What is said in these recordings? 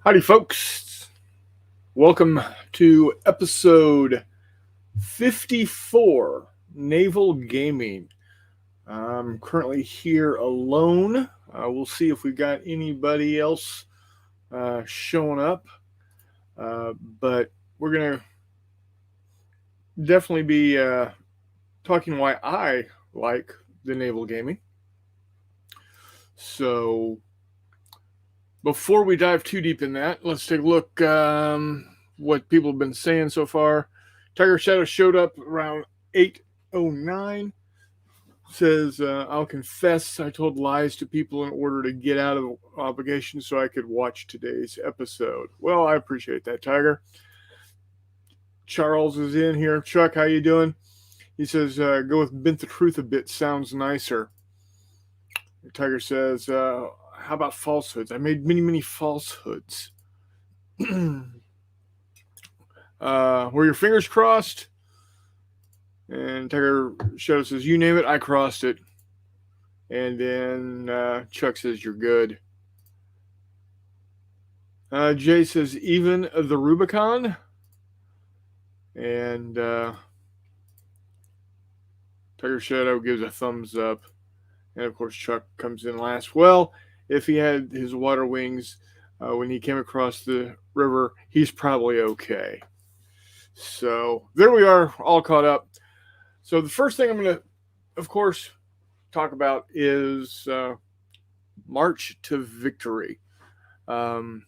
Howdy, folks. Welcome to episode 54, Naval Gaming. I'm currently here alone. We'll see if we got anybody else showing up. But we're going to definitely be talking why I like the Naval Gaming. So before we dive too deep in that, let's take a look what people have been saying so far. Tiger Shadow showed up around 8:09. Says, I'll confess I told lies to people in order to get out of obligation so I could watch today's episode. Well, I appreciate that, Tiger. Charles is in here. Chuck, how you doing? He says, go with bent the truth a bit. Sounds nicer. Tiger says, how about falsehoods? I made many falsehoods. Were your fingers crossed? And Tiger Shadow says, you name it, I crossed it. And then Chuck says, you're good. Jay says, even the Rubicon. And Tiger Shadow gives a thumbs up. And of course, Chuck comes in last. Well, if he had his water wings when he came across the river, he's probably okay. So there we are, all caught up. So the first thing I'm going to, of course, talk about is March to Victory. Let's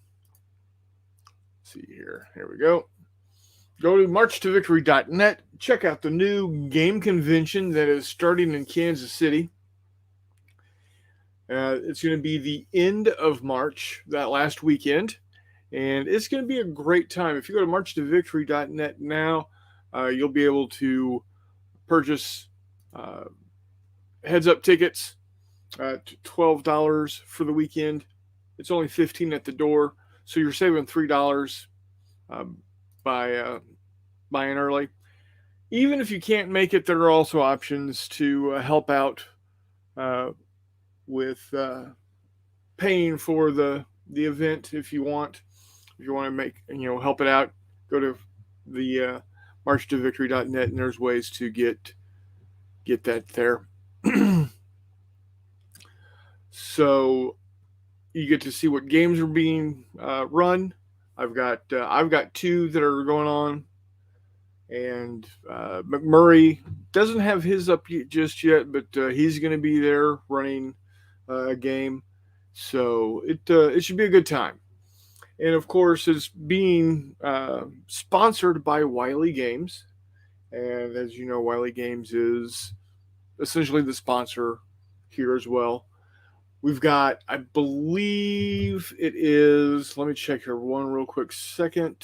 see here. Here we go. Go to marchtovictory.net. Check out the new game convention that is starting in Kansas City. It's going to be the end of March, that last weekend. And it's going to be a great time. If you go to marchtovictory.net now, you'll be able to purchase heads-up tickets at $12 for the weekend. It's only $15 at the door, so you're saving $3 by buying early. Even if you can't make it, there are also options to help out with paying for the event if you want. If you want to make help it out, go to the marchtovictory.net, and there's ways to get that there. So you get to see what games are being run. I've got two that are going on, and McMurray doesn't have his up just yet, but he's going to be there running a game, so it should be a good time. And of course, it's being sponsored by Wiley Games. And as you know, Wiley Games is essentially the sponsor here as well. We've got, I believe it is, let me check here one real quick second.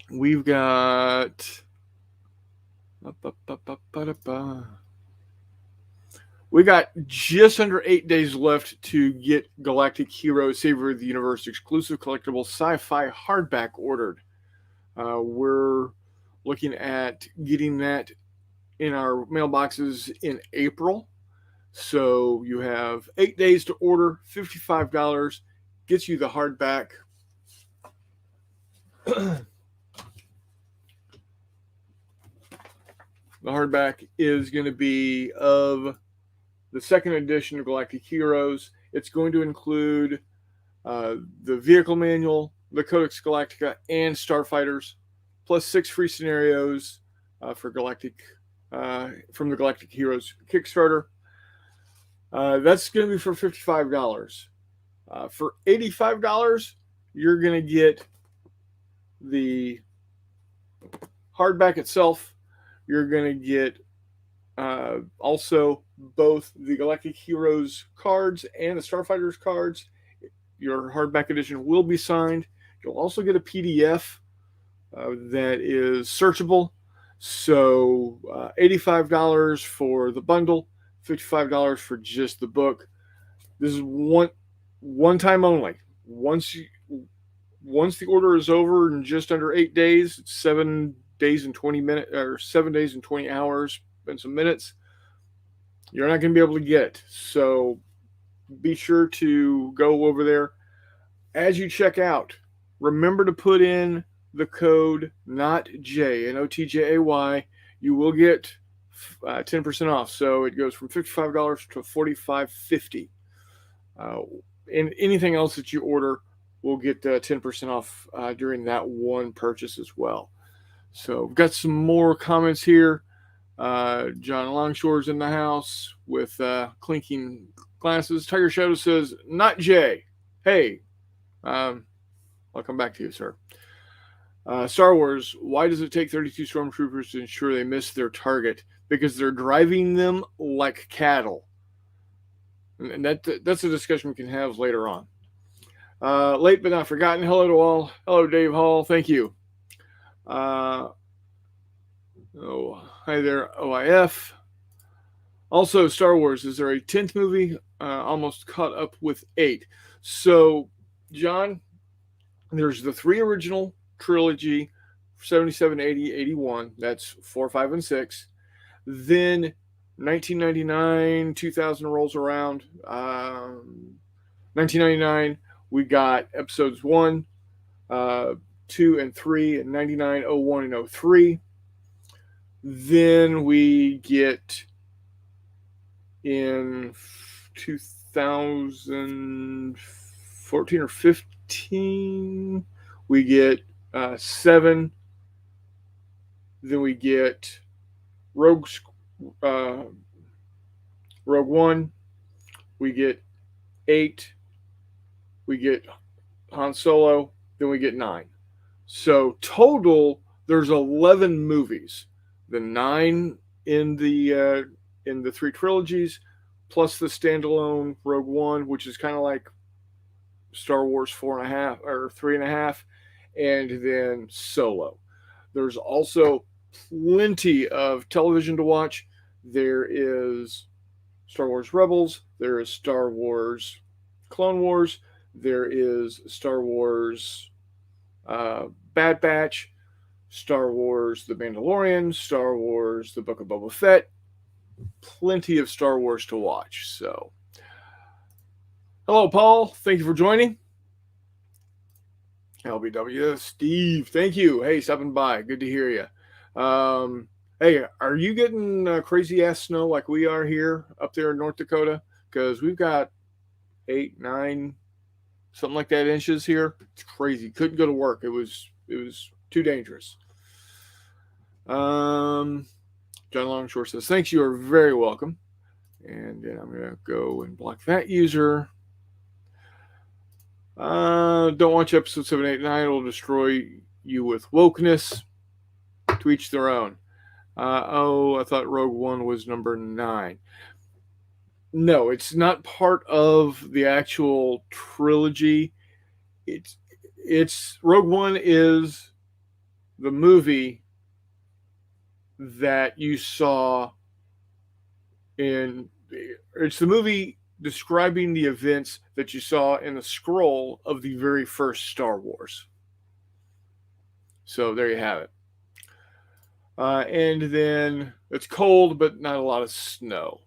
We've got we got just under 8 days left to get Galactic Heroes Savior of the Universe exclusive collectible sci-fi hardback ordered. We're looking at getting that in our mailboxes in April. So you have 8 days to order, $55, gets you the hardback. The hardback is going to be of the second edition of Galactic Heroes. It's going to include the vehicle manual, the Codex Galactica, and Starfighters, plus 6 free scenarios for Galactic from the Galactic Heroes Kickstarter. That's going to be for $55. For $85, you're going to get the hardback itself. You're going to get also both the Galactic Heroes cards and the Starfighters cards. Your hardback edition will be signed. You'll also get a PDF that is searchable. So $85 for the bundle, $55 for just the book. This is one time only. Once the order is over in just under 8 days, it's $7 days and 20 minutes, or 7 days and 20 hours and some minutes, you're not going to be able to get it. So be sure to go over there. As you check out, remember to put in the code NOTJAY, NOTJAY. You will get 10% off. So it goes from $55 to $45.50. And anything else that you order will get 10% off during that one purchase as well. So we've got some more comments here. John Longshore's in the house with clinking glasses. Tiger Shadow says, "Not Jay. Hey, I'll come back to you, sir." Star Wars, why does it take 32 stormtroopers to ensure they miss their target? Because they're driving them like cattle. And that's a discussion we can have later on. Late but not forgotten. Hello to all. Hello, Dave Hall. Thank you. Hi there, OIF. Also, Star Wars, is there a 10th movie? Almost caught up with 8. So, John, there's the 3 original trilogy, 77, 80, 81. That's 4, 5, and 6. Then 1999, 2000 rolls around. 1999, we got episodes 1, 2, and 3, and 99, 01, and 03. Then we get in 2014 or 15, we get 7. Then we get Rogue One. We get 8. We get Han Solo. Then we get 9. So total, there's 11 movies. The 9 in the 3 trilogies, plus the standalone Rogue One, which is kind of like Star Wars 4.5 or 3.5, and then Solo. There's also plenty of television to watch. There is Star Wars Rebels. There is Star Wars Clone Wars. There is Star Wars Bad Batch. Star Wars The Mandalorian. Star Wars The Book of Boba Fett. Plenty of Star Wars to watch. So, hello, Paul. Thank you for joining. LBW. Steve, thank you. Hey, stopping by. Good to hear you. Hey, are you getting crazy ass snow like we are here up there in North Dakota? Because we've got 8, 9, something like that inches here. It's crazy. Couldn't go to work. It was too dangerous. John Longshore says, thanks, you are very welcome. And then I'm going to go and block that user. Don't watch episode 7, 8, 9. It'll destroy you with wokeness. To each their own. I thought Rogue One was number 9. No, it's not part of the actual trilogy. It's Rogue One is the movie that you saw it's the movie describing the events that you saw in the scroll of the very first Star Wars. So there you have it. And then it's cold, but not a lot of snow.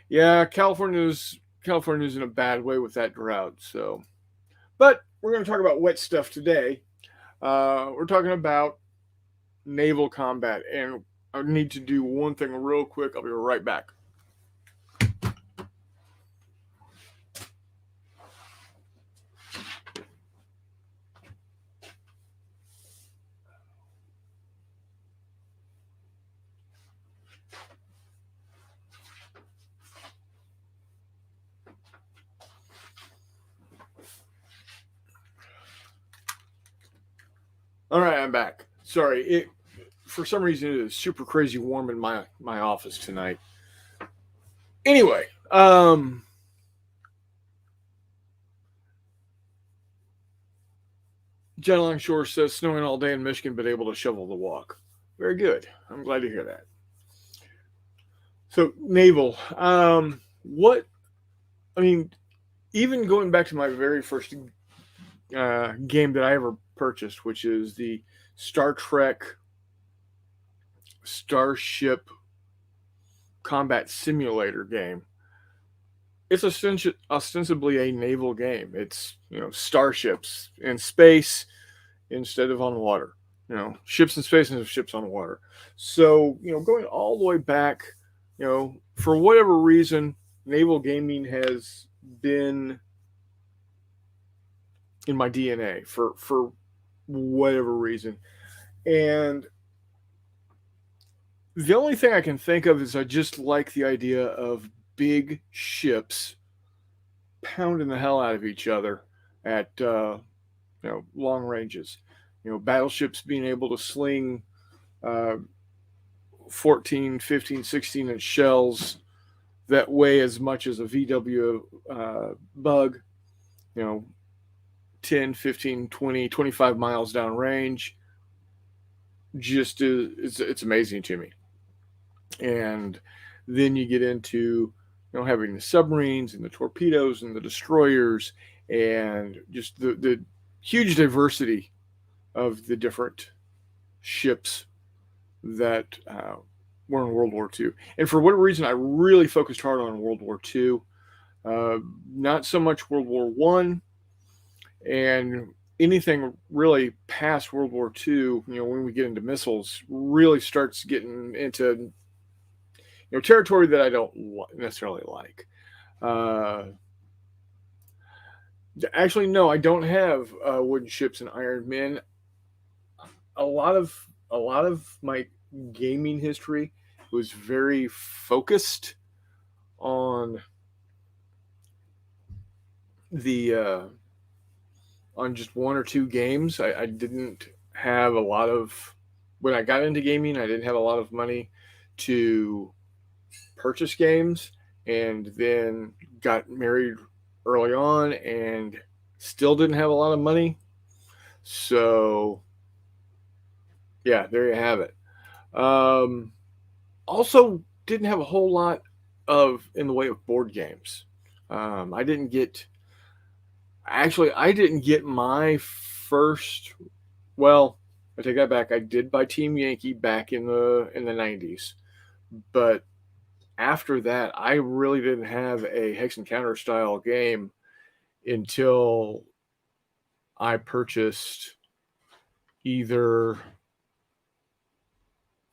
Yeah, California's in a bad way with that drought. So, but we're going to talk about wet stuff today. We're talking about naval combat, and I need to do one thing real quick. I'll be right back. All right, I'm back. Sorry, for some reason it is super crazy warm in my office tonight. Anyway, John Longshore says snowing all day in Michigan, but able to shovel the walk. Very good. I'm glad to hear that. So naval, even going back to my very first game that I ever purchased, which is the Star Trek Starship Combat Simulator game. It's ostensibly a naval game. It's, starships in space instead of on water. Ships in space instead of ships on water. So, going all the way back, for whatever reason, naval gaming has been in my DNA for whatever reason. And the only thing I can think of is I just like the idea of big ships pounding the hell out of each other at long ranges. Battleships being able to sling uh, 14, 15, 16-inch shells that weigh as much as a VW bug, you know, 10, 15, 20, 25 miles downrange. Just it's amazing to me. And then you get into having the submarines and the torpedoes and the destroyers and just the huge diversity of the different ships that were in World War II. And for whatever reason, I really focused hard on World War II, not so much World War One, and anything really past World War II. When we get into missiles, really starts getting into territory that I don't necessarily like. Actually, no, I don't have wooden ships and Iron Men. A lot of my gaming history was very focused on the on just one or two games. I didn't have a lot of when I got into gaming. I didn't have a lot of money to purchase games, and then got married early on and still didn't have a lot of money. So yeah, there you have it. Also didn't have a whole lot of in the way of board games. I didn't get I didn't get my first. Well, I take that back. I did buy Team Yankee back in the 90s, but after that, I really didn't have a hex and counter style game until I purchased either.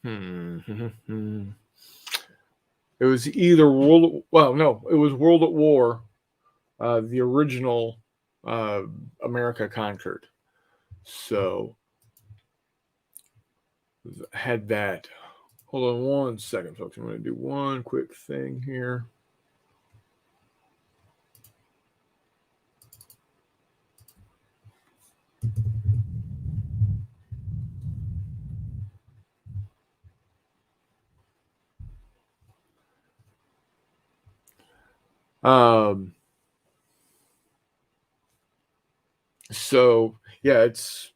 It was either World. Well, no, it was World at War, the original America Conquered. So had that. Hold on one second, folks. I'm going to do one quick thing here. So yeah, it's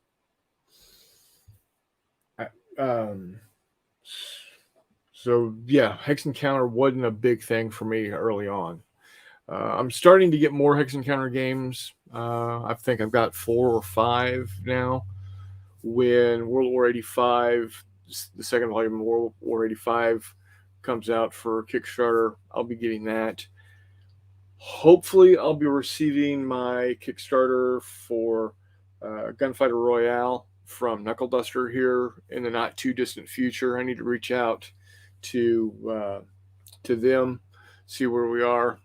um, so yeah, hex encounter wasn't a big thing for me early on. I'm starting to get more hex encounter games. I think I've got 4 or 5 now. When World War 85, the second volume of World War 85 comes out for Kickstarter, I'll be getting that. Hopefully, I'll be receiving my Kickstarter for Gunfighter Royale from Knuckle Duster here in the not too distant future. I need to reach out to them, see where we are.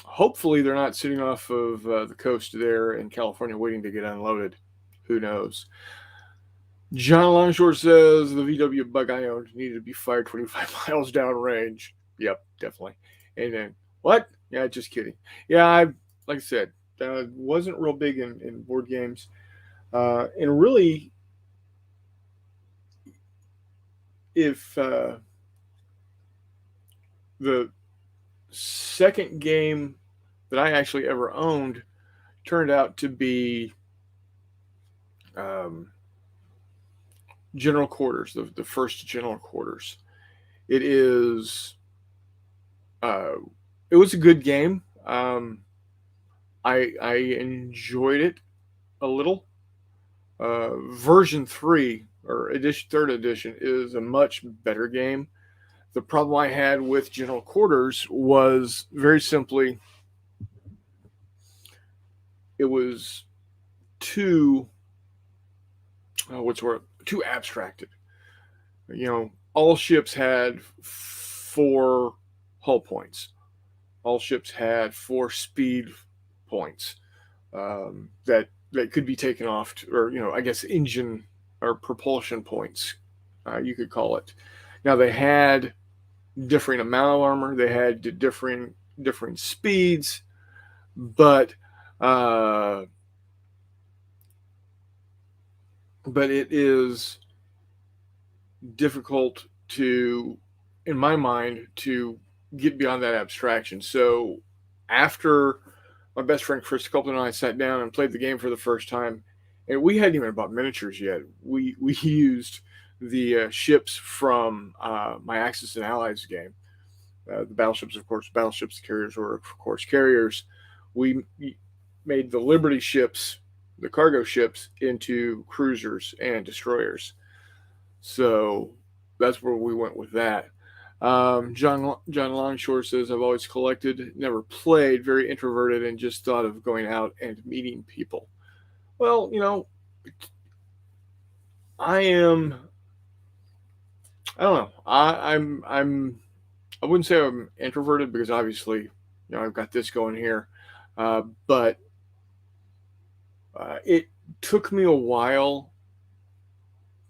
Hopefully, they're not sitting off of the coast there in California waiting to get unloaded. Who knows? John Longshore says the VW bug I owned needed to be fired 25 miles downrange. Yep, definitely. And then, what? Yeah, just kidding. Yeah, like I said, wasn't real big in board games. And really, if the second game that I actually ever owned turned out to be General Quarters, the first General Quarters. It is. It was a good game. I enjoyed it a little. Version 3 or edition 3rd edition is a much better game. The problem I had with General Quarters was very simply it was too too abstracted. All ships had 4 hull points. All ships had 4 speed points that could be taken off, or I guess engine or propulsion points, you could call it. Now they had differing amount of armor, they had differing speeds, but it is difficult to, in my mind, to get beyond that abstraction. So after my best friend Chris Copeland and I sat down and played the game for the first time, and we hadn't even bought miniatures yet. We used the ships from my Axis and Allies game. The battleships, of course, battleships. The carriers were, of course, carriers. We made the Liberty ships, the cargo ships, into cruisers and destroyers. So that's where we went with that. John Longshore says, I've always collected, never played, very introverted, and just thought of going out and meeting people. Well, I don't know. I wouldn't say I'm introverted because obviously, I've got this going here. But it took me a while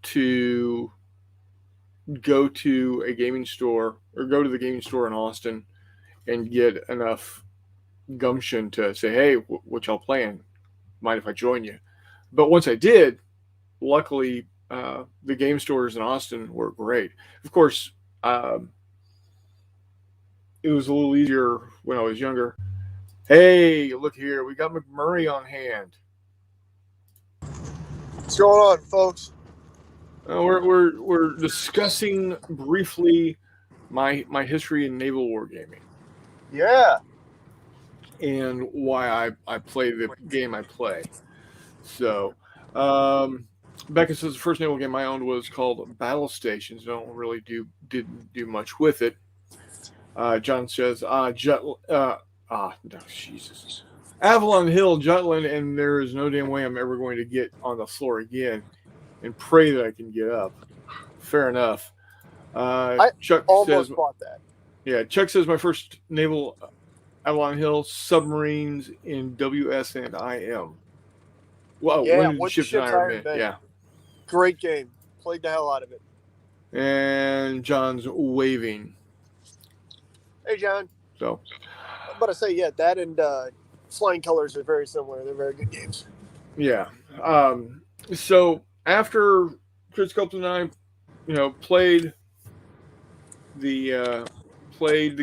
to go to a gaming store or go to the gaming store in Austin and get enough gumption to say, hey, what y'all playing? Mind if I join you? But once I did, luckily, the game stores in Austin were great. Of course, it was a little easier when I was younger. Hey, look here. We got McMurray on hand. What's going on, folks? We're discussing briefly my history in naval wargaming. Yeah. And why I play the game I play. So, Becca says the first naval game I owned was called Battle Stations. Didn't do much with it. John says, Jesus. Avalon Hill, Jutland, and there is no damn way I'm ever going to get on the floor again and pray that I can get up. Fair enough. Chuck almost says, bought that. Yeah, Chuck says my first naval Avalon Hill submarines in WS and IM. Well, Yeah, Wind Ships and Iron Man. Yeah. Great game. Played the hell out of it. And John's waving. Hey, John. So, I'm about to say, yeah, that and Flying Colors are very similar. They're very good games. Yeah. So after Chris Copeland and I, played the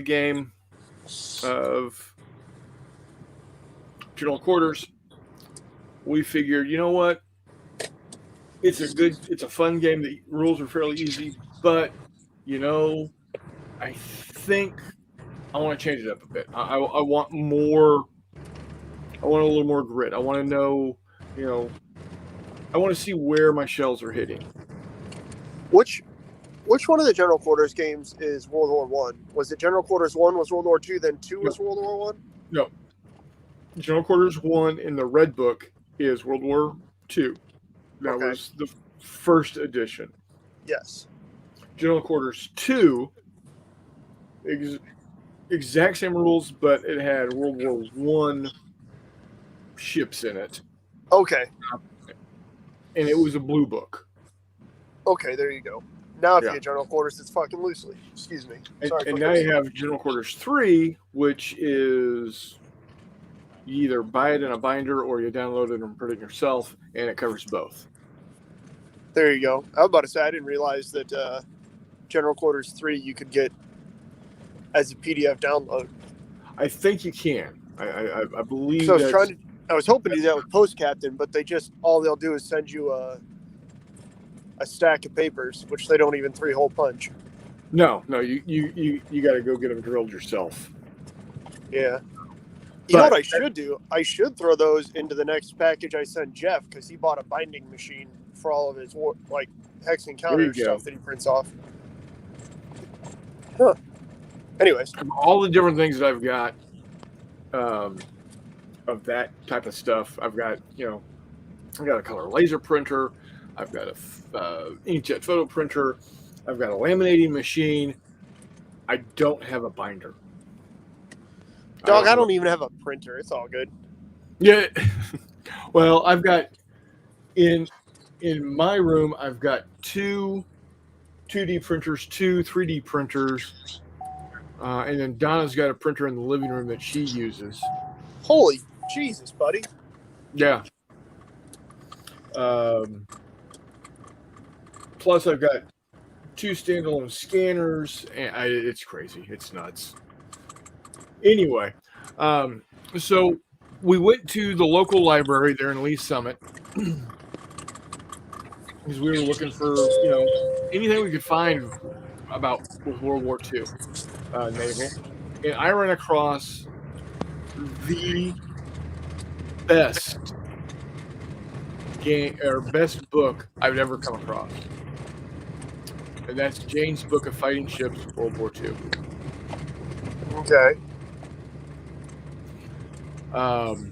game of General Quarters, we figured, you know what? It's a fun game. The rules are fairly easy, but I think I want to change it up a bit. I want more. I want a little more grit. I want to know, I want to see where my shells are hitting. Which one of the General Quarters games is World War One? Was it General Quarters 1 was World War 2, then 2 was World War 1? No. General Quarters 1 in the Red Book is World War 2. That was the first edition. Yes. General Quarters 2, exact same rules, but it had World War 1 ships in it. Okay. And it was a blue book. Okay, there you go. Now if you get General Quarters, it's fucking loosely. Excuse me. Sorry. And now you have General Quarters 3, which is you either buy it in a binder or you download it and print it yourself, and it covers both. There you go. I was about to say, I didn't realize that General Quarters 3 you could get as a PDF download. I think you can. I believe so I was hoping to do that with Post Captain, but all they'll do is send you a stack of papers, which they don't even 3-hole punch. No, you got to go get them drilled yourself. Yeah. You know what I should do? I should throw those into the next package I send Jeff because he bought a binding machine for all of his like hex and counter stuff that he prints off. Huh. Anyways, all the different things that I've got of that type of stuff. I've got, I've got a color laser printer. I've got a inkjet photo printer. I've got a laminating machine. I don't have a binder. Dog, I don't even have a printer. It's all good. Yeah. Well, I've got in my room, I've got two 2D printers, two 3D printers, and then Donna's got a printer in the living room that she uses. Holy Jesus, buddy. Yeah. Plus, I've got two standalone scanners, and it's crazy. It's nuts. Anyway, so we went to the local library there in Lee Summit because we were looking for, anything we could find about World War II naval, and I ran across the best game or best book I've ever come across, and that's Jane's Book of Fighting Ships, World War II. Okay. Hold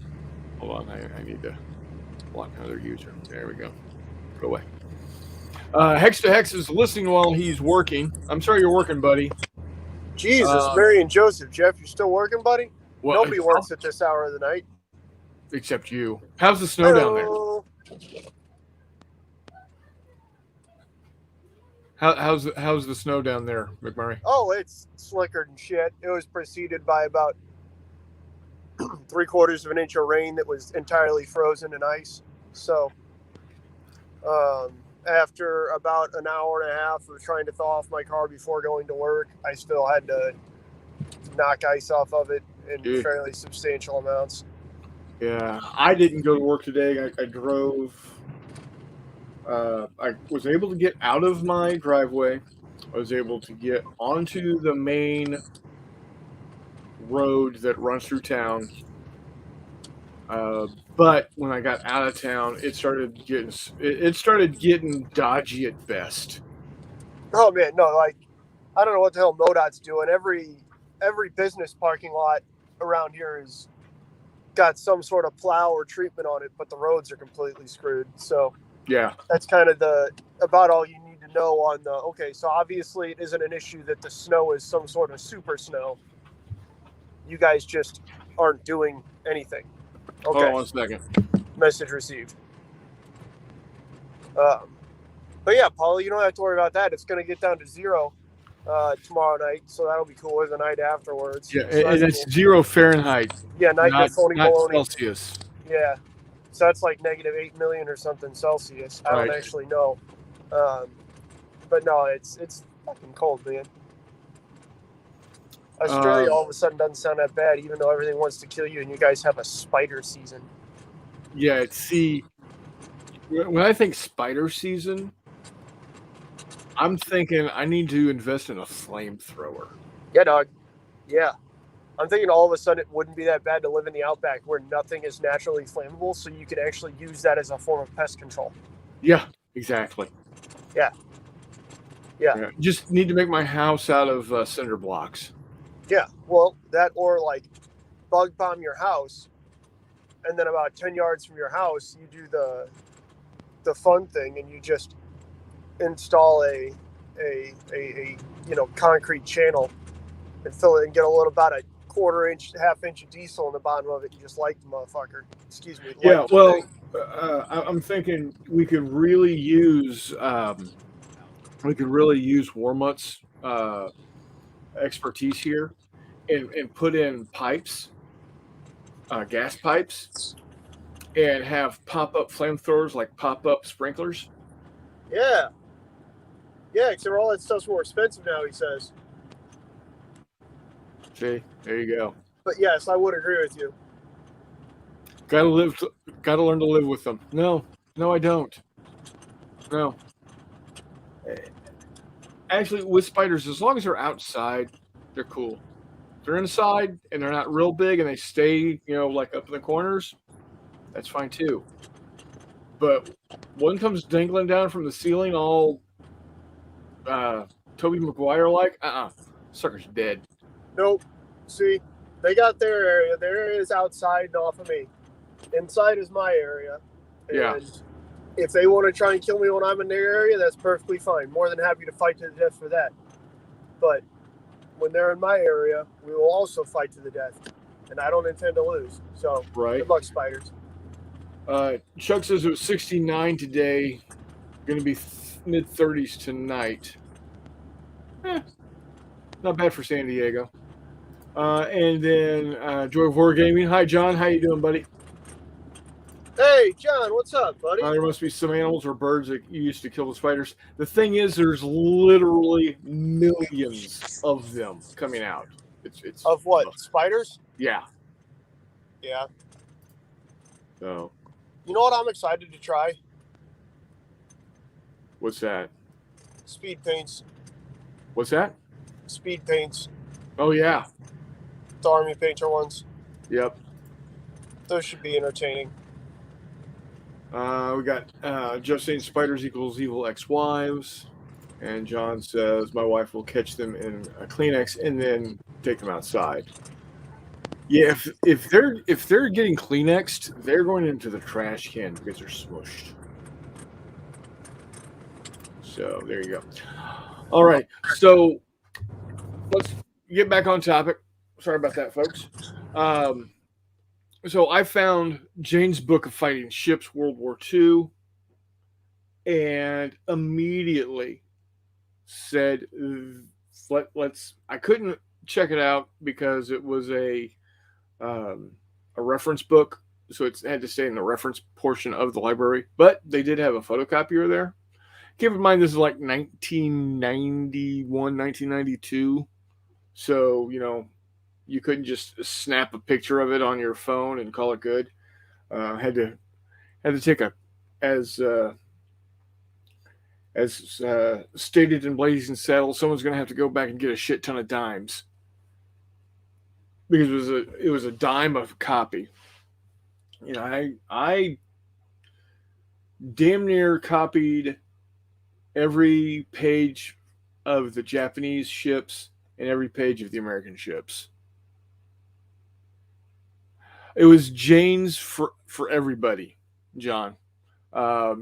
on, I need to block another user. There we go. Go away. Hex to Hex is listening while he's working. I'm sorry you're working, buddy. Jesus, Mary and Joseph. Jeff, you're still working, buddy? Well, nobody works at this hour of the night. Except you. How's the snow down there? How's the snow down there, McMurray? Oh, it's slicker than shit. It was preceded by about 3/4 of an inch of rain that was entirely frozen in ice. So, after about an hour and a half of trying to thaw off my car before going to work, I still had to knock ice off of it in fairly substantial amounts. Yeah, I didn't go to work today. I drove. I was able to get out of my driveway. I was able to get onto the main road that runs through town. But when I got out of town, it started getting dodgy at best. Oh man, no, like I don't know what the hell MoDOT's doing. Every business parking lot around here has got some sort of plow or treatment on it, but the roads are completely screwed. So yeah, that's kind of about all you need to know on the. Okay, so obviously it isn't an issue that the snow is some sort of super snow. You guys just aren't doing anything. Okay. Hold on 1 second. Message received. But yeah, Paula, you don't have to worry about that. It's going to get down to 0 tomorrow night, so that'll be cool. Or the night afterwards. Yeah, so and it's cool. 0 Fahrenheit. Yeah, not Bologna. Celsius. Yeah, so that's like -8 million or something Celsius. I don't actually know, but no, it's fucking cold, man. Australia all of a sudden doesn't sound that bad, even though everything wants to kill you, and you guys have a spider season. Yeah, see, when I think spider season, I'm thinking I need to invest in a flamethrower. Yeah, dog. Yeah. I'm thinking all of a sudden it wouldn't be that bad to live in the outback where nothing is naturally flammable, so you could actually use that as a form of pest control. Yeah, exactly. Yeah. Just need to make my house out of cinder blocks. Yeah, well, that or like bug bomb your house, and then about 10 yards from your house, you do the fun thing, and you just install a concrete channel and fill it and get about a 1/4 inch, 1/2 inch of diesel in the bottom of it. You just light the motherfucker. Excuse me. Yeah, well, I'm thinking we could really use Warmut's expertise here and put in pipes, gas pipes, and have pop-up flamethrowers like pop-up sprinklers. Yeah, except all that stuff's more expensive now, he says. See, there you go. But yes, I would agree with you. Gotta learn to live with them. No, I don't. No. Actually, with spiders, as long as they're outside, they're cool. they're inside and they're not real big and they stay, like up in the corners, that's fine too. But one comes dangling down from the ceiling, all Toby Maguire like, sucker's dead. Nope. See, they got their area. Their area is outside and off of me. Inside is my area. And Yeah. if they want to try and kill me when I'm in their area, that's perfectly fine. More than happy to fight to the death for that. But when they're in my area, we will also fight to the death. And I don't intend to lose. So, Right. good luck, spiders. Chuck says it was 69 today. Going to be mid-30s tonight. Not bad for San Diego. And then Joy of Wargaming. Hi, John. How you doing, buddy? Hey, John, what's up, buddy? There must be some animals or birds that you used to kill the spiders. The thing is, there's literally millions of them coming out. It's of what? Spiders? Yeah. Yeah. So. You know what I'm excited to try? What's that? Speed paints. What's that? Speed paints. Oh, yeah. The army painter ones. Yep. Those should be entertaining. We got just saying spiders equals evil ex-wives. And John says my wife will catch them in a Kleenex and then take them outside. Yeah, if they're getting Kleenexed, they're going into the trash can because they're smushed. So there you go. All right, so let's get back on topic. Sorry about that, folks. So I found Jane's Book of Fighting Ships, World War II, and immediately said, let's. I couldn't check it out because it was a reference book, so it had to stay in the reference portion of the library. But they did have a photocopier there. Keep in mind, this is like 1991, 1992. So, you couldn't just snap a picture of it on your phone and call it good. Had to take as stated in Blazing Saddles, someone's going to have to go back and get a shit ton of dimes because it was a dime a copy. I damn near copied every page of the Japanese ships and every page of the American ships. It was Jane's for everybody, John. All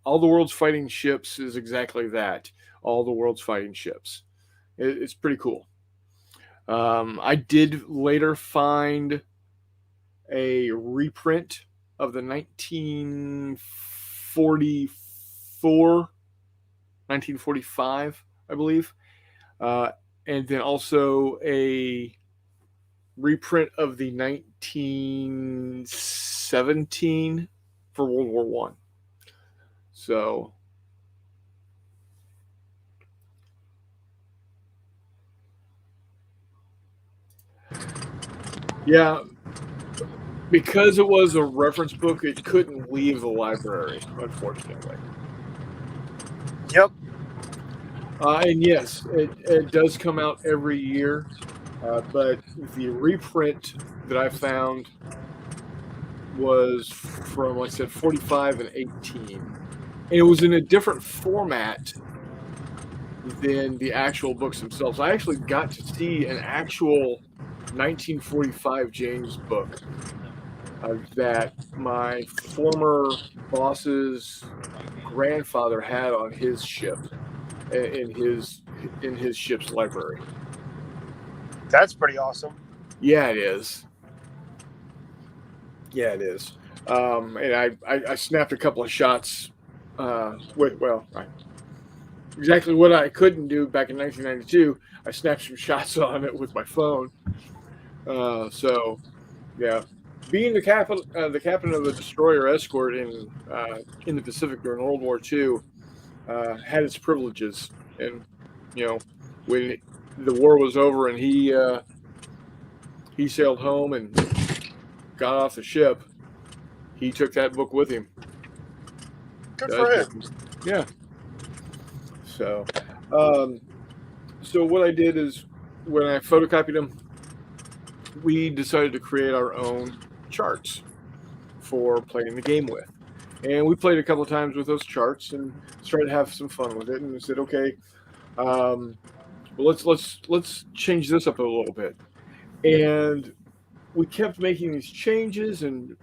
the World's Fighting Ships is exactly that. All the World's Fighting Ships. It's pretty cool. I did later find a reprint of the 1945, I believe. And then also a reprint of the 1917 for World War One. So, yeah, because it was a reference book, it couldn't leave the library, unfortunately. Yep. And yes, it does come out every year, but the reprint that I found was from, like I said, 45 and 18. And it was in a different format than the actual books themselves. I actually got to see an actual 1945 James book that my former boss's grandfather had on his ship in his ship's library. That's pretty awesome. Yeah, it is. Yeah, it is. And I snapped a couple of shots exactly what I couldn't do back in 1992. I snapped some shots on it with my phone. So, yeah, being the captain of a destroyer escort in the Pacific during World War II had its privileges. And when the war was over and he sailed home and got off the ship, he took that book with him. Good for him. Yeah. So what I did is when I photocopied them, we decided to create our own charts for playing the game with. And we played a couple of times with those charts and started to have some fun with it. And we said, okay, well, let's change this up a little bit. And we kept making these changes, and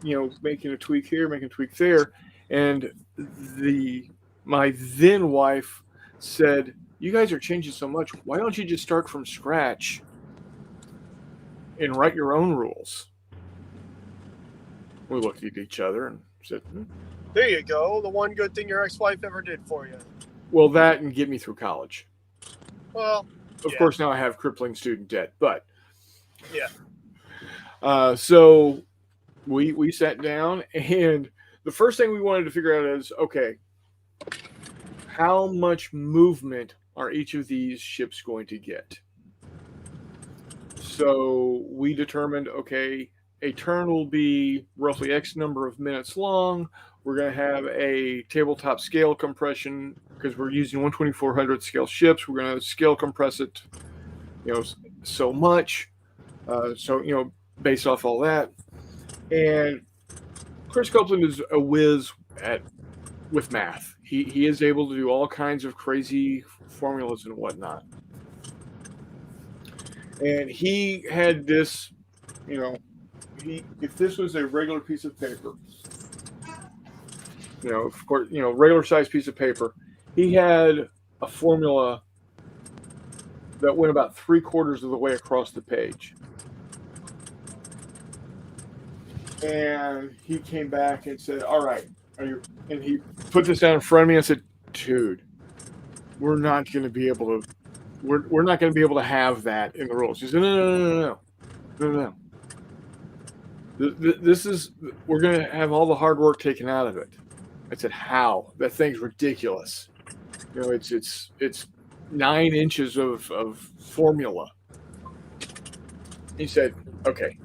making a tweak here, making a tweak there. And the my then wife said, "You guys are changing so much. Why don't you just start from scratch and write your own rules?" We looked at each other and said, There you go. The one good thing your ex-wife ever did for you. "Well, that and get me through college." Well, Of yeah. course, now I have crippling student debt, but yeah. so we sat down, and the first thing we wanted to figure out is, okay, how much movement are each of these ships going to get? So we determined, okay, a turn will be roughly X number of minutes long. We're going to have a tabletop scale compression because we're using 1/2400 scale ships. We're going to scale compress it, so much. So based off all that. And Chris Copeland is a whiz with math. He is able to do all kinds of crazy formulas and whatnot. And he had this, if this was a regular piece of paper, of course, regular size piece of paper, he had a formula that went about 3/4 of the way across the page. And he came back and said, "All right, and he put this down in front of me and said, "Dude, we're not going to be able to, we're not going to be able to have that in the rules." He said, "No. This is, we're going to have all the hard work taken out of it." I said, "How? That thing's ridiculous. It's 9 inches of formula." He said, "Okay,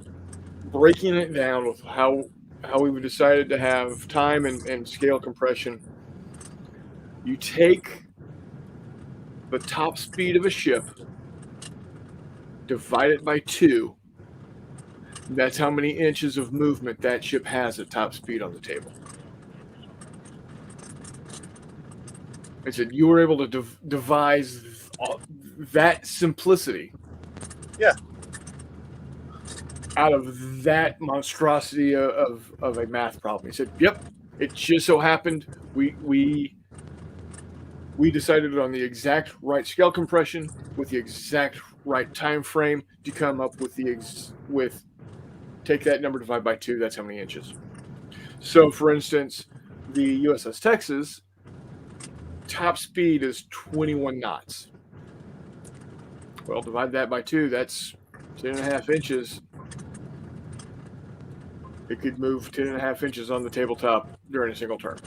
breaking it down with how we've decided to have time and scale compression. You take the top speed of a ship, divide it by 2. That's how many inches of movement that ship has at top speed on the table." I said, "You were able to devise that simplicity." Yeah. Out of that monstrosity of a math problem. He said, "Yep, it just so happened we decided on the exact right scale compression with the exact right time frame to come up with take that number divided by 2. That's how many inches." So, for instance, the USS Texas top speed is 21 knots. Well, divide that by 2. That's 10.5 inches. It could move 10.5 inches on the tabletop during a single turn.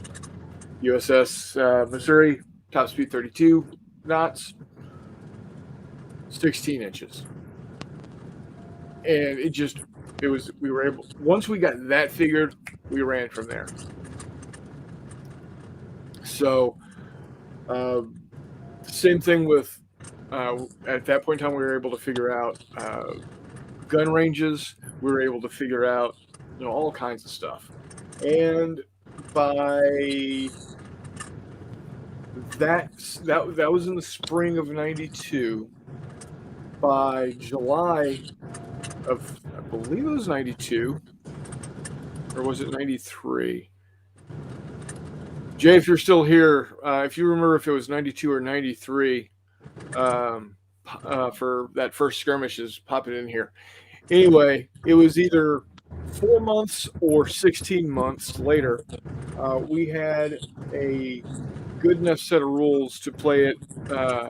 USS Missouri, top speed 32 knots, 16 inches. And we were able, once we got that figured, we ran from there. So, same thing with, at that point in time, we were able to figure out gun ranges. We were able to figure out all kinds of stuff. And by that was in the spring of 92. By July of, I believe it was 92, or was it 93? Jay, if you're still here, if you remember if it was 92 or 93, for that first skirmish, is pop it in here. Anyway, it was either 4 months or 16 months later, we had a good enough set of rules to play it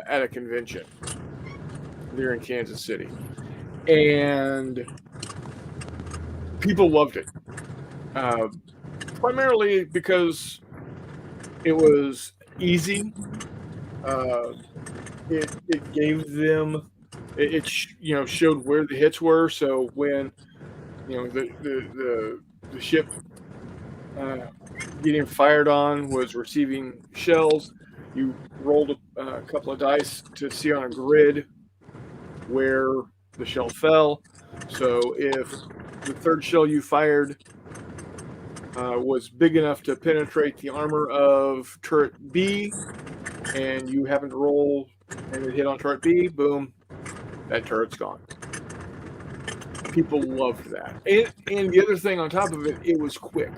at a convention here in Kansas City. And people loved it. Primarily because it was easy. It gave them, it showed where the hits were. So when the ship getting fired on was receiving shells, you rolled a couple of dice to see on a grid where the shell fell. So if the third shell you fired was big enough to penetrate the armor of turret B, and you happen to roll and it hit on turret B, boom, that turret's gone. People loved that. And the other thing on top of it, it was quick.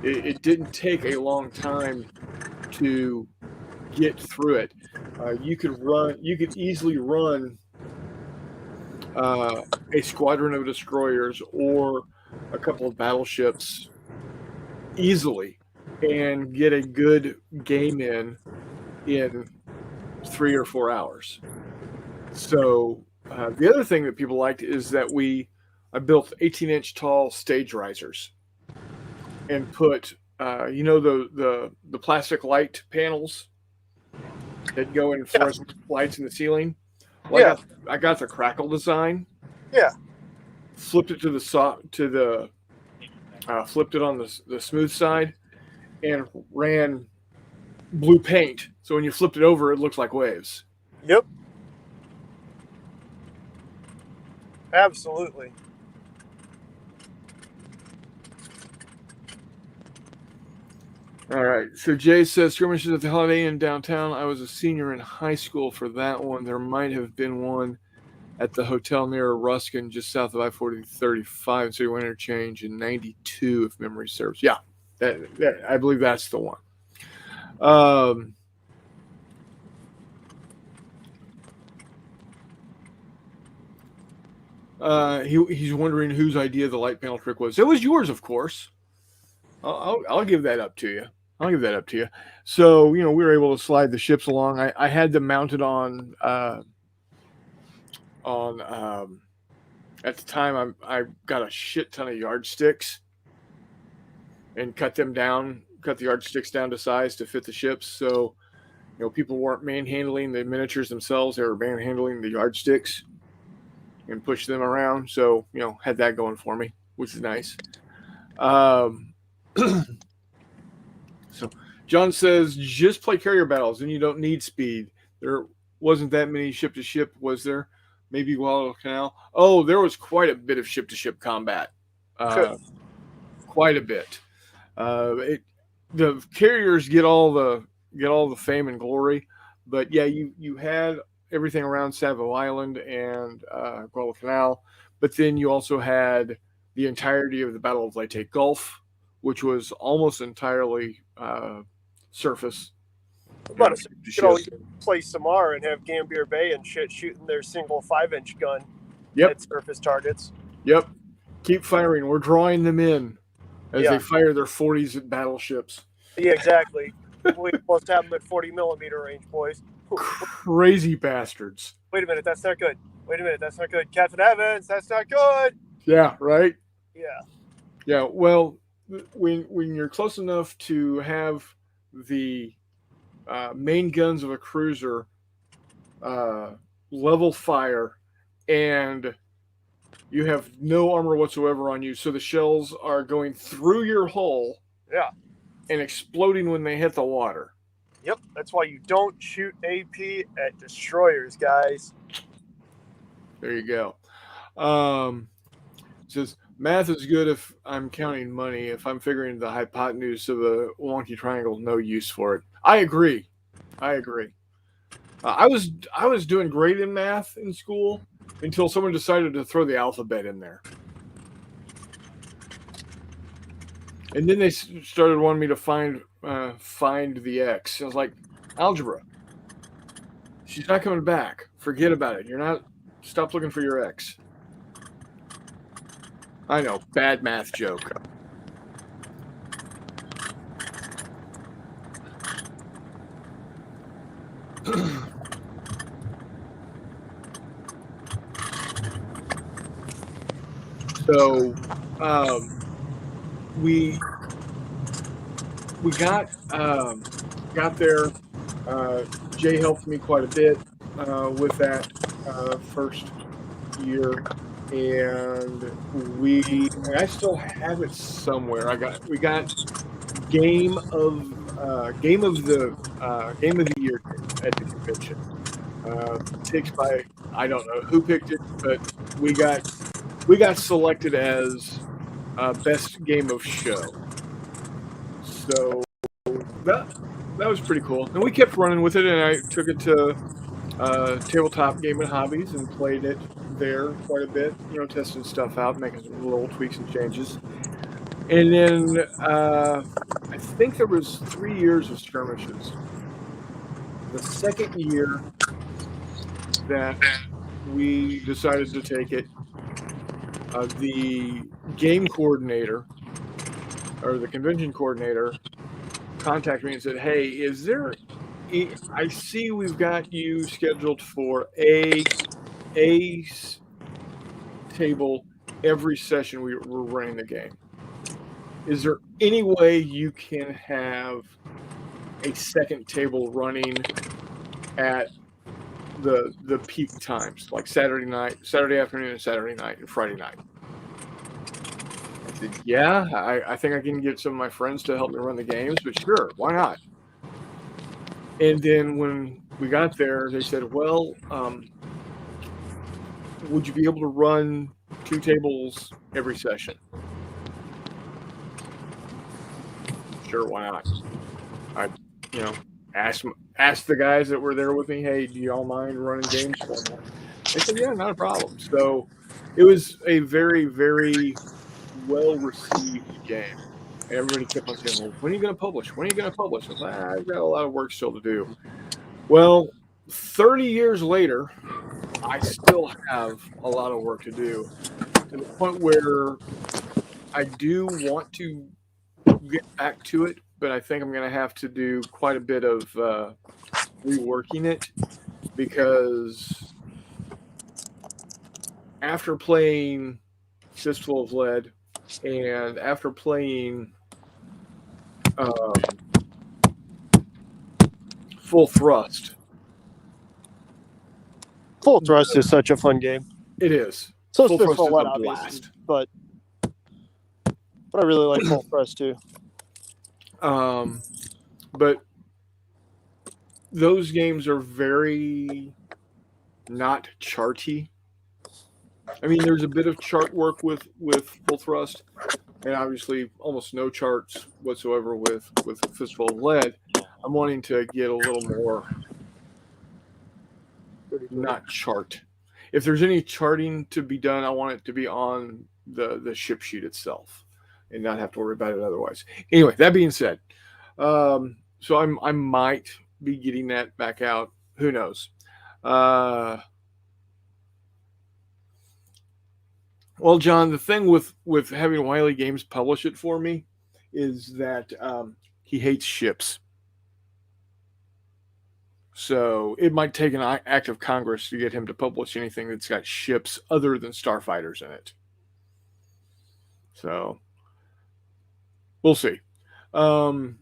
It didn't take a long time to get through it. You could easily run a squadron of destroyers or a couple of battleships easily and get a good game in 3 or 4 hours. So the other thing that people liked is that I built 18-inch tall stage risers and put the plastic light panels that go in fluorescent lights in the ceiling. Well, I got the crackle design. Yeah. Flipped it flipped it on the smooth side and ran blue paint. So when you flipped it over, it looks like waves. Yep. Absolutely. All right. So Jay says skirmishes at the Holiday Inn downtown. I was a senior in high school for that one. There might have been one at the hotel near Ruskin, just south of I-40-35, City Interchange in '92, if memory serves. Yeah, that I believe that's the one. He's wondering whose idea the light panel trick was. It was yours, of course. I'll give that up to you. I'll give that up to you. So, we were able to slide the ships along. I had them mounted on at the time I got a shit ton of yardsticks and cut the yardsticks down to size to fit the ships. So, people weren't manhandling the miniatures themselves. They were manhandling the yardsticks and push them around. So, had that going for me, which is nice. So John says, just play carrier battles and you don't need speed. There wasn't that many ship to ship, was there? Maybe Guadalcanal. Oh, there was quite a bit of ship to ship combat. Quite a bit. The carriers get all the fame and glory, but yeah, you had everything around Savo Island and Guadalcanal, but then you also had the entirety of the Battle of Leyte Gulf, which was almost entirely surface. You could always play Samar and have Gambier Bay and shit shooting their single 5-inch gun at surface targets. Yep. Keep firing. We're drawing them in as they fire their 40s at battleships. Yeah, exactly. We almost have them at 40 millimeter range, boys. Crazy bastards. Wait a minute, that's not good. Wait a minute, that's not good. Captain Evans, that's not good. Yeah, right? Yeah. Yeah, well, when you're close enough to have the main guns of a cruiser level fire and you have no armor whatsoever on you, so the shells are going through your hull and exploding when they hit the water. Yep, that's why you don't shoot AP at destroyers, guys. There you go. It says, math is good if I'm counting money. If I'm figuring the hypotenuse of a wonky triangle, no use for it. I agree. I was doing great in math in school until someone decided to throw the alphabet in there. And then they started wanting me to find the X. I was like, algebra. She's not coming back. Forget about it. Stop looking for your X. I know, bad math joke. So, we got there. Jay helped me quite a bit with that first year, and I still have it somewhere. We got game of the year at the convention. Picked by, I don't know who picked it, but we got we got selected as best game of show. So that was pretty cool. And we kept running with it, and I took it to Tabletop Gaming Hobbies and played it there quite a bit. Testing stuff out, making some little tweaks and changes. And then I think there was 3 years of skirmishes. The second year that we decided to take it, the game coordinator or the convention coordinator contacted me and said, "Hey, I see we've got you scheduled for a table every session we're running the game. Is there any way you can have a second table running at the peak times, like Saturday afternoon, and Saturday night, and Friday night?" I said, "Yeah, I think I can get some of my friends to help me run the games, but sure, why not?" And then when we got there, they said, "Well, would you be able to run 2 tables every session?" Sure, why not? I, asked the guys that were there with me, "Hey, do y'all mind running games for me?" They said, "Yeah, not a problem." So it was a very, very well received game. Everybody kept on saying, "Well, when are you going to publish? When are you going to publish?" I was like, "I've got a lot of work still to do." Well, 30 years later, I still have a lot of work to do, to the point where I do want to get back to it, but I think I'm going to have to do quite a bit of reworking it, because after playing Fistful of Lead and after playing Full Thrust. Full Thrust is such a fun game. It is. So Full is Thrust Fistful is of Lead, a obviously, blast. but I really like Full Thrust too. But those games are very not charty. I mean, there's a bit of chart work with Full Thrust, and obviously almost no charts whatsoever with Fistful of Lead. I'm wanting to get a little more not chart. If there's any charting to be done, I want it to be on the ship sheet itself and not have to worry about it otherwise. Anyway, that being said, so I might be getting that back out. Who knows? Well, John, the thing with having Wiley Games publish it for me is that he hates ships. So it might take an act of Congress to get him to publish anything that's got ships other than starfighters in it. So we'll see. John,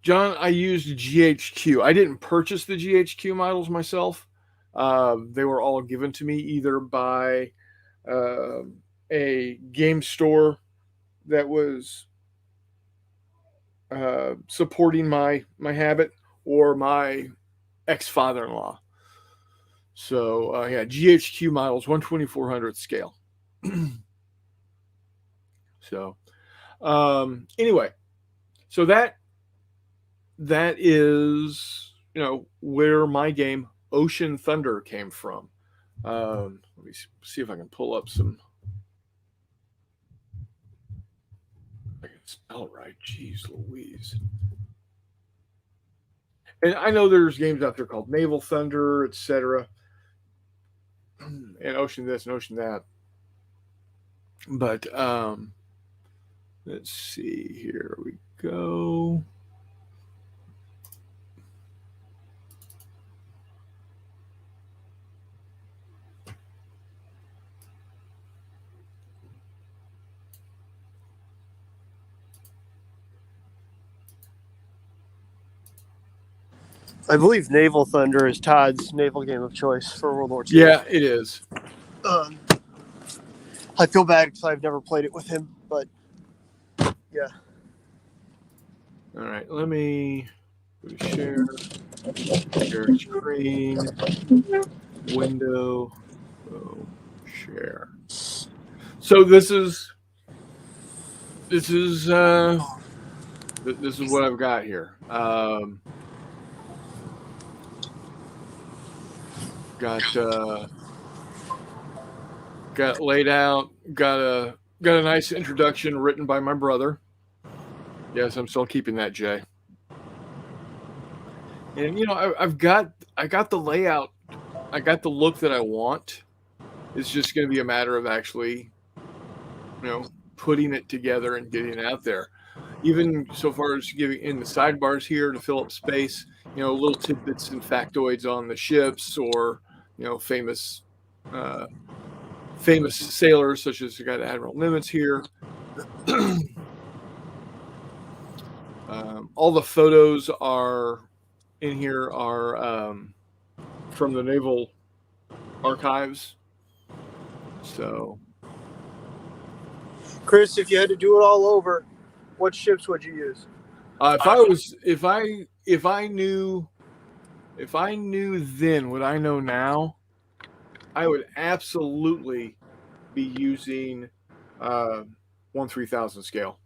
I used GHQ. I didn't purchase the GHQ models myself. They were all given to me either by a game store that was supporting my habit, or my ex-father-in-law. So yeah, GHQ models, 1/2400 scale. So anyway, so that is where my game Ocean Thunder came from. Let me see if I can pull up some. I can spell it right. Jeez Louise. And I know there's games out there called Naval Thunder, etc., and Ocean this and Ocean that. But let's see. Here we go. I believe Naval Thunder is Todd's naval game of choice for World War II. Yeah, it is. I feel bad because I've never played it with him, but yeah. All right, let me share screen. window, share. So this is what I've got here. Got laid out. Got a nice introduction written by my brother. Yes, I'm still keeping that, Jay. And I got the layout. I got the look that I want. It's just going to be a matter of actually, putting it together and getting it out there. Even so far as giving in the sidebars here to fill up space, little tidbits and factoids on the ships, or famous sailors such as you got Admiral Nimitz here. All the photos are in here are from the Naval Archives. So, Chris, if you had to do it all over, what ships would you use? if I knew then what I know now, I would absolutely be using 1/3000 scale.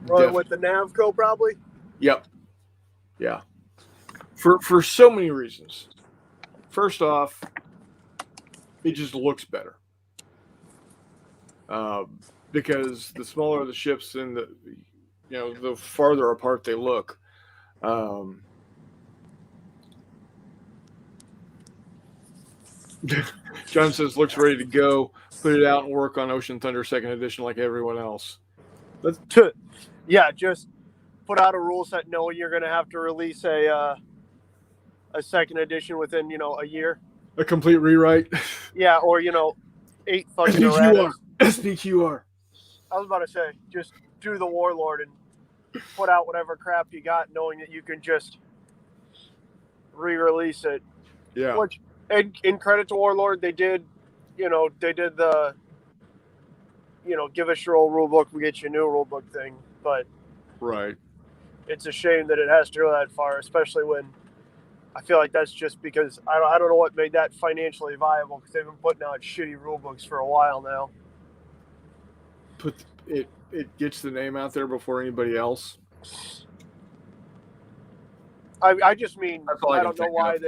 With the Navco, probably. Yep. Yeah. For so many reasons. First off, it just looks better. Because the smaller the ships and the farther apart they look. John says looks ready to go. Put it out and work on Ocean Thunder 2nd Edition like everyone else. Yeah, just put out a rule set knowing you're going to have to release a 2nd edition within a year. A complete rewrite. Yeah, or 8 fucking SPQR. SPQR. I was about to say, just do the Warlord and put out whatever crap you got, knowing that you can just re-release it. Yeah. Which, in credit to Warlord, they did the give us your old rule book, we get you a new rule book thing. But right, it's a shame that it has to go that far, especially when I feel like that's just because I don't know what made that financially viable, because they've been putting out shitty rule books for a while now. It gets the name out there before anybody else. I just mean I don't know why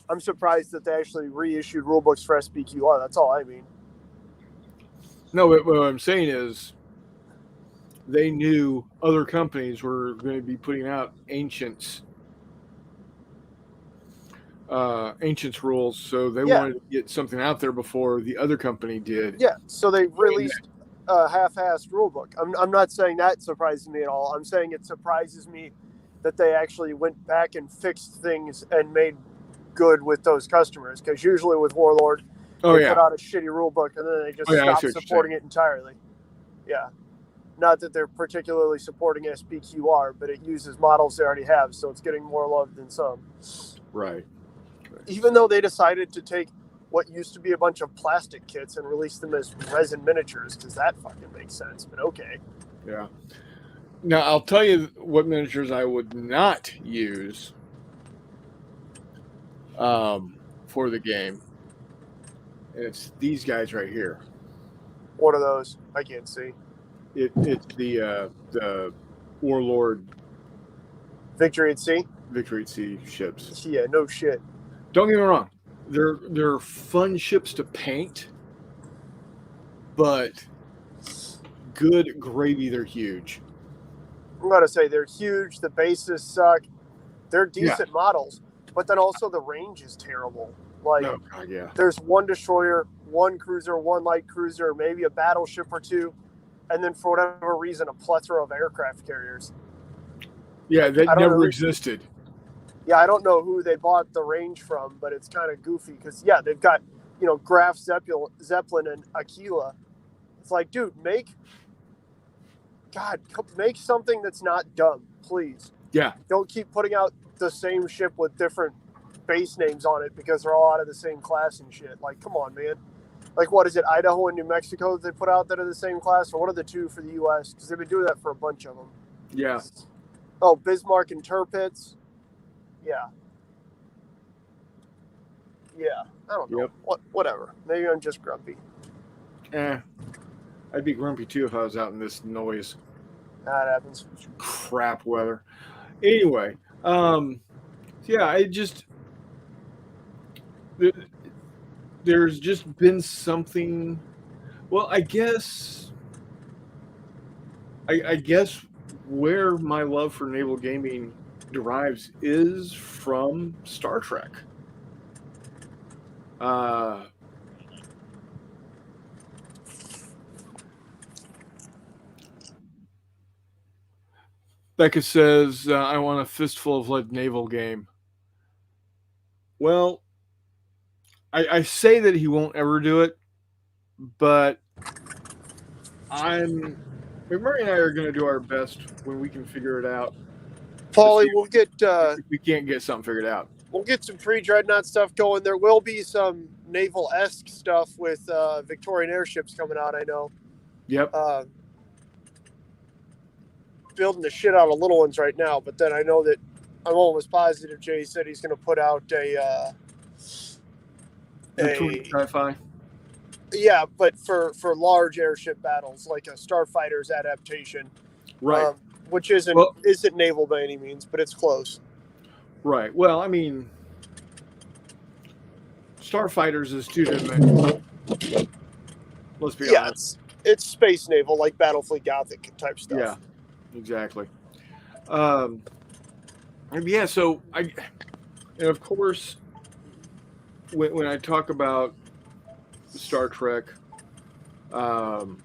I'm surprised that they actually reissued rule books for SPQR. That's all I mean. No, what I'm saying is they knew other companies were going to be putting out Ancients rules, so they wanted to get something out there before the other company did. Yeah, so they released a half-assed rule book. I'm not saying that surprises me at all. I'm saying it surprises me that they actually went back and fixed things and made good with those customers, because usually with Warlord, they put out a shitty rule book and then they just stop supporting it entirely. Yeah. Not that they're particularly supporting SPQR, but it uses models they already have, so it's getting more love than some. Right. Even though they decided to take what used to be a bunch of plastic kits and release them as resin miniatures, because that fucking makes sense, but okay. Yeah. Now, I'll tell you what miniatures I would not use for the game. It's these guys right here. What are those? I can't see. It's the Warlord Victory at Sea? Victory at Sea ships. Yeah, no shit. Don't get me wrong. They're fun ships to paint, but good gravy, they're huge. I'm going to say they're huge. The bases suck. They're decent models, but then also the range is terrible. Like, there's one destroyer, one cruiser, one light cruiser, maybe a battleship or two, and then for whatever reason, a plethora of aircraft carriers. Yeah, that never existed. Yeah, I don't know who they bought the range from, but it's kind of goofy because, they've got, Graf Zeppelin and Aquila. It's like, dude, make something that's not dumb, please. Yeah. Don't keep putting out the same ship with different base names on it because they're all out of the same class and shit. Like, come on, man. Like, what is it, Idaho and New Mexico that they put out that are the same class? Or what are the two for the U.S.? Because they've been doing that for a bunch of them. Yeah. Oh, Bismarck and Tirpitz. Yeah. Yeah, I don't know. Yep. Whatever. Maybe I'm just grumpy. Eh, I'd be grumpy too if I was out in this noise. That happens. Crap weather. Anyway, yeah, I just th- there's just been something. Well, I guess where my love for naval gaming derives is from Star Trek. Uh, Becca says, "I want a fistful of lead naval game." Well, I say that he won't ever do it, but I'm McMurray and I are going to do our best when we can figure it out to see Paulie, if we can't get something figured out. we'll get some pre-dreadnought stuff going. There will be some naval-esque stuff with Victorian airships coming out. I know. Yep. Uh, Building the shit out of little ones right now, but then I know that I'm almost positive Jay said he's going to put out Victoria a Sci-Fi. yeah, but for large airship battles like a Starfighter's adaptation, Right. which Well, isn't naval by any means, but it's close. right. Well, I mean, Starfighters is two-dimensional. Let's be Yeah, honest. it's space naval like Battlefleet Gothic type Yeah, stuff. exactly. Um, yeah. So and of course, when I talk about Star Trek, um,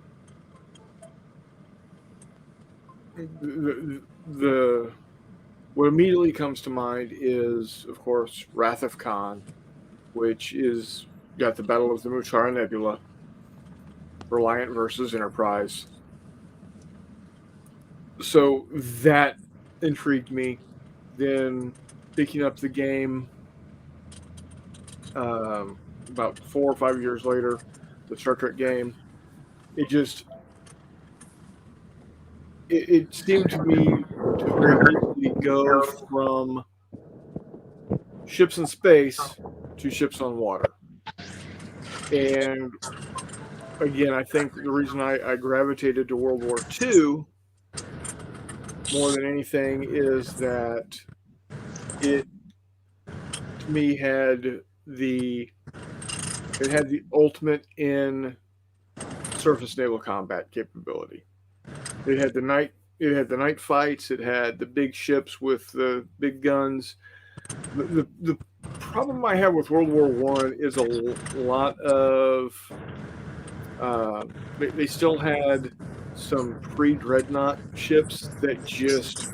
the what immediately comes to mind is, of course, Wrath of Khan, which is got the Battle of the Mushara Nebula, Reliant versus Enterprise. So that intrigued me. Then picking up the game about 4 or 5 years later, the Star Trek game, it just it seemed to me to very easily go from ships in space to ships on water. And again, I think the reason I gravitated to World War II more than anything is that it to me the had the ultimate in surface naval combat capability. It had the night fights. It had the big ships with the big guns. The problem I have with World War One is a lot of they still had some pre dreadnought ships that just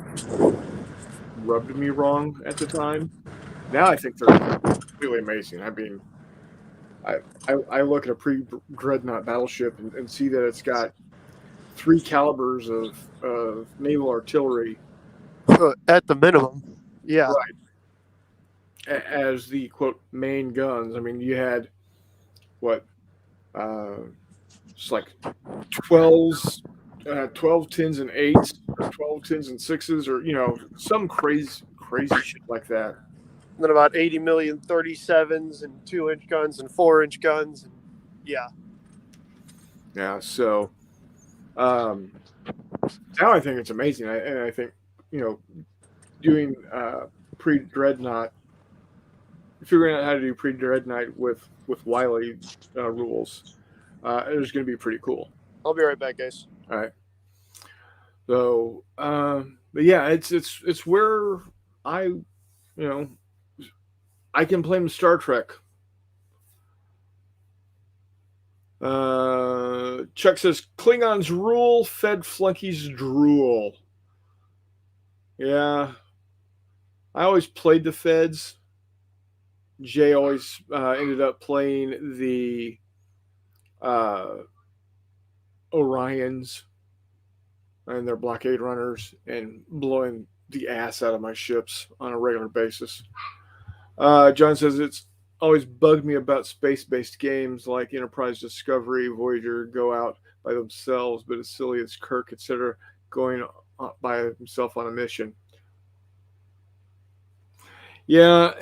rubbed me wrong at the time. Now I think they're really amazing. I mean, I look at a pre dreadnought battleship and see that it's got three calibers of naval artillery At the minimum, yeah. as the quote main guns. I mean, you had what it's like 12s, 12 tens and eights, or 12 tens and sixes, or some crazy shit like that. And then about 80 million 37s and 2-inch guns and 4-inch guns. And yeah, Yeah, so um, now I think it's amazing, and I think you know doing pre dreadnought, figuring out how to do pre dreadnought with Wiley rules is going to be pretty cool. I'll be right back, guys. All right. So, but yeah, it's where you know I can blame Star Trek. Chuck says Klingons rule, fed flunkies drool. Yeah, I always played the feds. Jay always ended up playing the uh, Orions and their blockade runners and blowing the ass out of my ships on a regular basis. John says it's always bugged me about space-based games like Enterprise Discovery, Voyager go out by themselves, but as silly as Kirk, etc., going by himself on a mission. Yeah,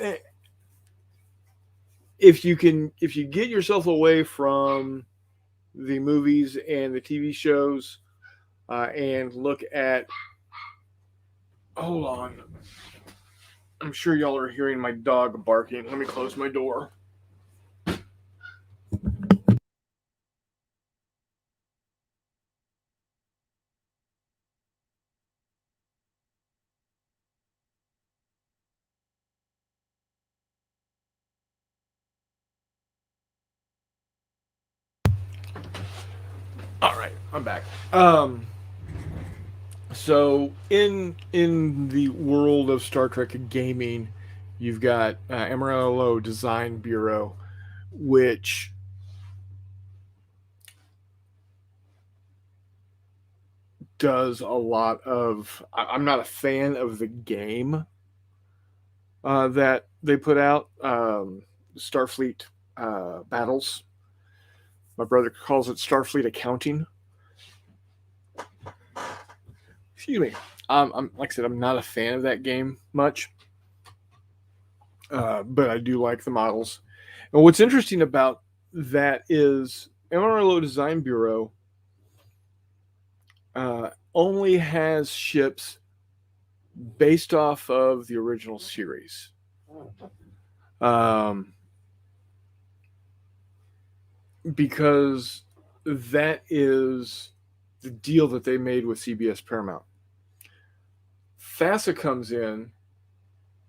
if you get yourself away from the movies and the TV shows, and look at, hold on, I'm sure y'all are hearing my dog barking. Let me close my door. All right, I'm back. So in the world of Star Trek gaming, you've got Amarillo Design Bureau, which does a lot of. I'm not a fan of the game that they put out, Starfleet battles. My brother calls it Starfleet accounting. Excuse me. I'm like I said, I'm not a fan of that game much, but I do like the models. And what's interesting about that is Amarillo Design Bureau only has ships based off of the original series. Um, because that is the deal that they made with CBS Paramount. FASA comes in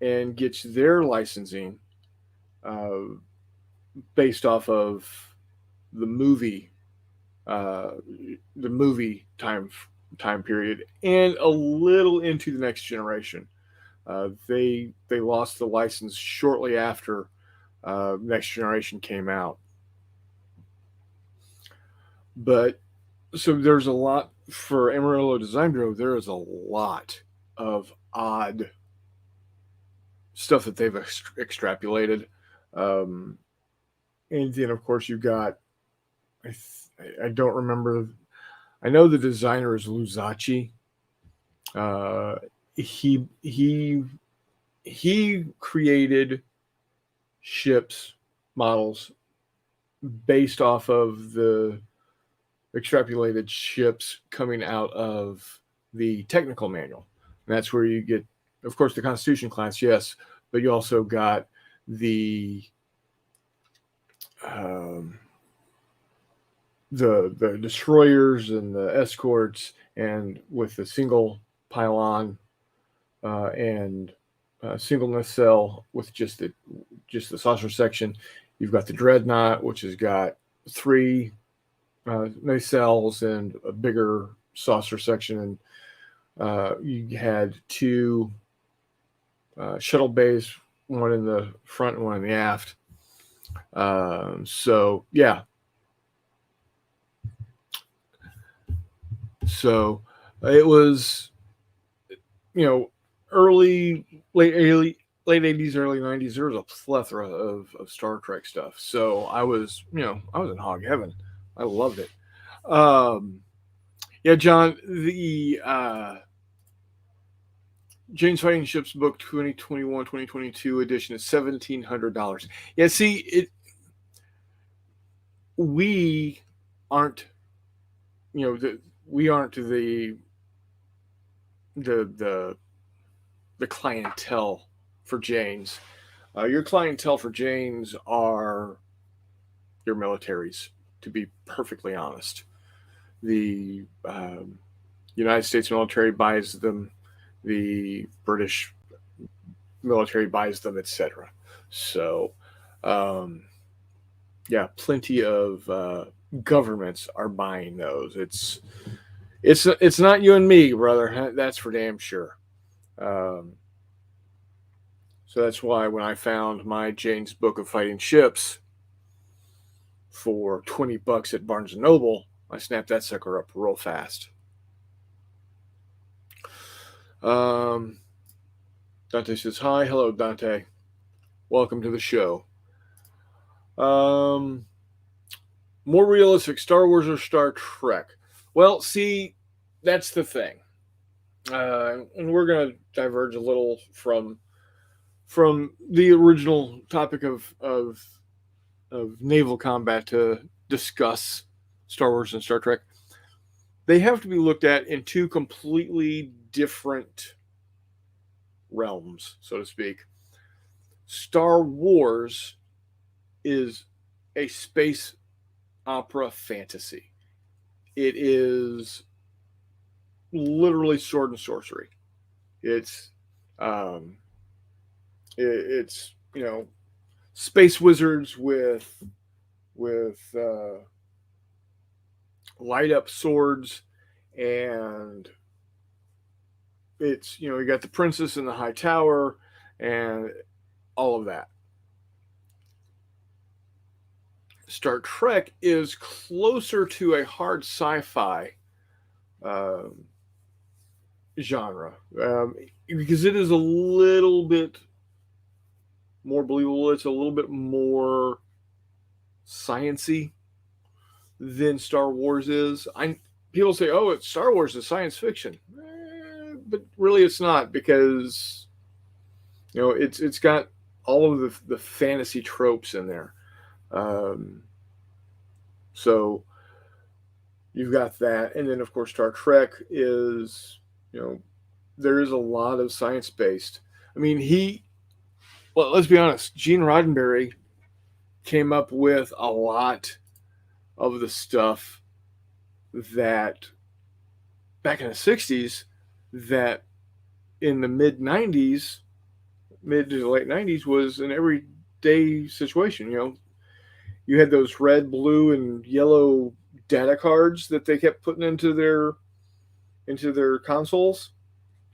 and gets their licensing uh, based off of the movie, uh, the movie time period, and a little into the next generation. They lost the license shortly after Next Generation came out, but so there's a lot for Amarillo Design Bureau. There is a lot of odd stuff that they've extrapolated, um, and then of course you've got I don't remember. I know the designer is Luzacci. Uh, he he created ships models based off of the extrapolated ships coming out of the technical manual. And that's where you get, of course, the Constitution class, yes, but you also got the um, the destroyers and the escorts, and with the single pylon and single nacelle with just the saucer section. You've got the dreadnought, which has got three nacelles and a bigger saucer section, and you had two shuttle bays, one in the front and one in the aft. So yeah, so it was, you know, early late 80s, early 90s. There was a plethora of Star Trek stuff. So I was, I was in hog heaven. I loved it. Um, yeah, John, the Jane's Fighting Ships book 2021-2022 edition is $1,700. Yeah, see, we aren't, we aren't the the the clientele for Jane's. Your clientele for Jane's are your militaries, to be perfectly honest. The United States military buys them, the British military buys them, etc. So, um, yeah, plenty of governments are buying those. It's not you and me, brother. That's for damn sure. Um, so that's why when I found my Jane's Book of Fighting Ships for $20 at Barnes and Noble, I snapped that sucker up real fast. Dante says hi. Hello, Dante. Welcome to the show. More realistic, Star Wars or Star Trek? Well, see, that's the thing, and we're going to diverge a little from the original topic of naval combat to discuss Star Wars and Star Trek. They have to be looked at in two completely different realms, so to speak. Star Wars is a space opera fantasy. It is literally sword and sorcery. It's um, it's space wizards with light up swords, and it's you got the princess in the high tower and all of that. Star Trek is closer to a hard sci-fi um, genre, because it is a little bit more believable. It's a little bit more sciency than Star Wars is. People say, "Oh, it's Star Wars is science fiction," but really, it's not, because it's got all of the fantasy tropes in there. Um, so you've got that, and then of course Star Trek is there is a lot of science based. I mean, well, let's be honest, Gene Roddenberry came up with a lot of the stuff that back in the 60s, that in the mid to the late 90s, was an everyday situation. You had those red, blue, and yellow data cards that they kept putting into their consoles,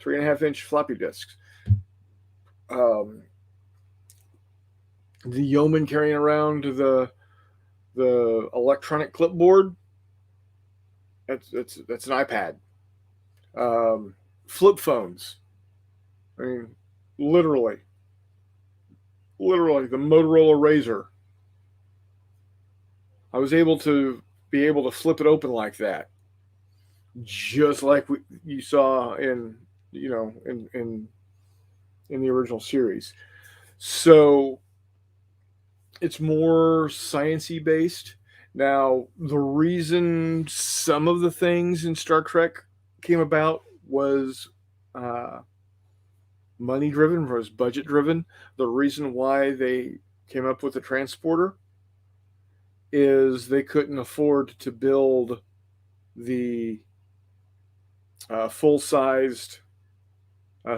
3.5-inch floppy disks. Um, the yeoman carrying around the electronic clipboard. That's an iPad. Flip phones. I mean, literally, literally the Motorola Razor. I was able to flip it open like that, just like you saw in the original series. So it's more sciencey based. Now, the reason some of the things in Star Trek came about was uh, money driven, was budget driven. The reason why they came up with the transporter is they couldn't afford to build the full sized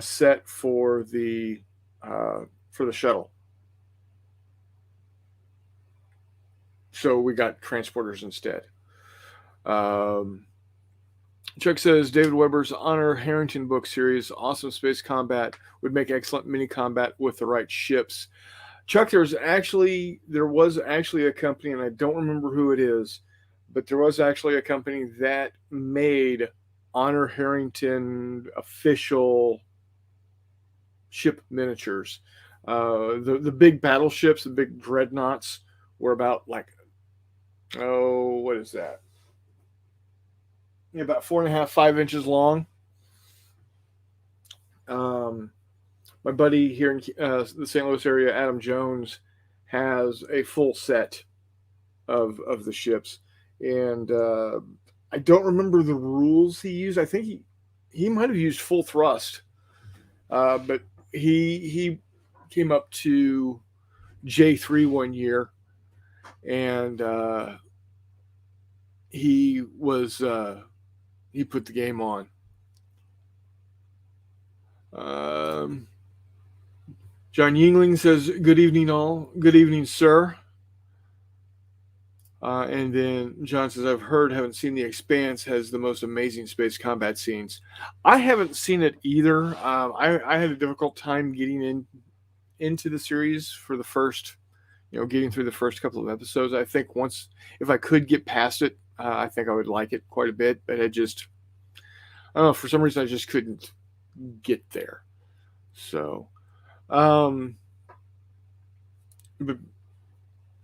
set uh, for the shuttle. So we got transporters instead. Um, Chuck says David Weber's Honor Harrington book series, Awesome Space Combat, would make excellent mini combat with the right ships. Chuck, there was actually a company, and I don't remember who it is, but there was actually a company that made Honor Harrington official ship miniatures. The big battleships, the big dreadnoughts, were about like, oh, what is that? About 4.5, 5 inches long. Um, my buddy here in the St. Louis area, Adam Jones, has a full set of the ships, and I don't remember the rules he used. I think he might have used full thrust, but he came up to J3 one year, and he was he put the game on. Um, John Yingling says, "Good evening, all. Good evening, sir." And then John says, "I've heard, haven't seen The Expanse has the most amazing space combat scenes." I haven't seen it either. I had a difficult time getting into the series for the first, getting through the first couple of episodes. I think if I could get past it, I think I would like it quite a bit. But I don't know, for some reason, I just couldn't get there. So, but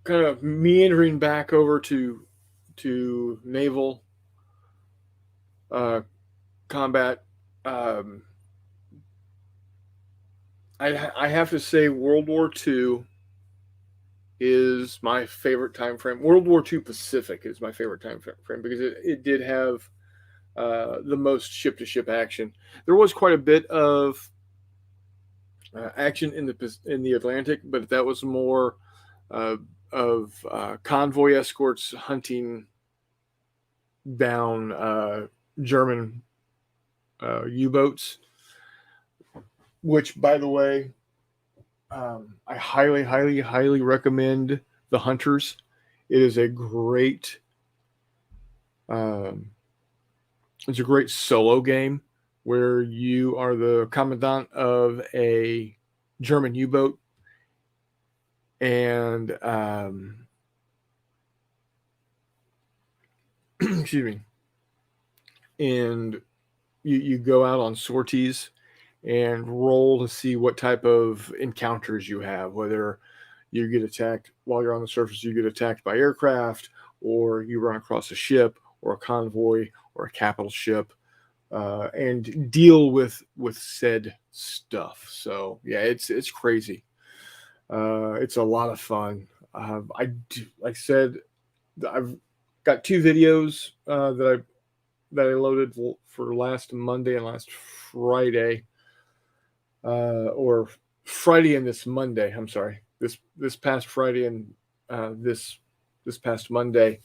kind of meandering back over to naval uh, combat. Um, I have to say, World War II is my favorite time frame. World War II Pacific is my favorite time frame because it did have the most ship to ship action. There was quite a bit of action in the Atlantic, but that was more uh, of convoy escorts hunting down German U boats. Which, by the way, I highly, highly, highly recommend the Hunters. It is a great, um, it's a great solo game where you are the commandant of a German U-boat, and excuse me, and you go out on sorties and roll to see what type of encounters you have, whether you get attacked while you're on the surface, you get attacked by aircraft, or you run across a ship or a convoy or a capital ship, and deal with said stuff. So yeah, it's crazy. It's a lot of fun. I do, like I said, I've got two videos that I loaded for last Monday and last Friday, or Friday and this Monday. I'm sorry, this past Friday and this past Monday,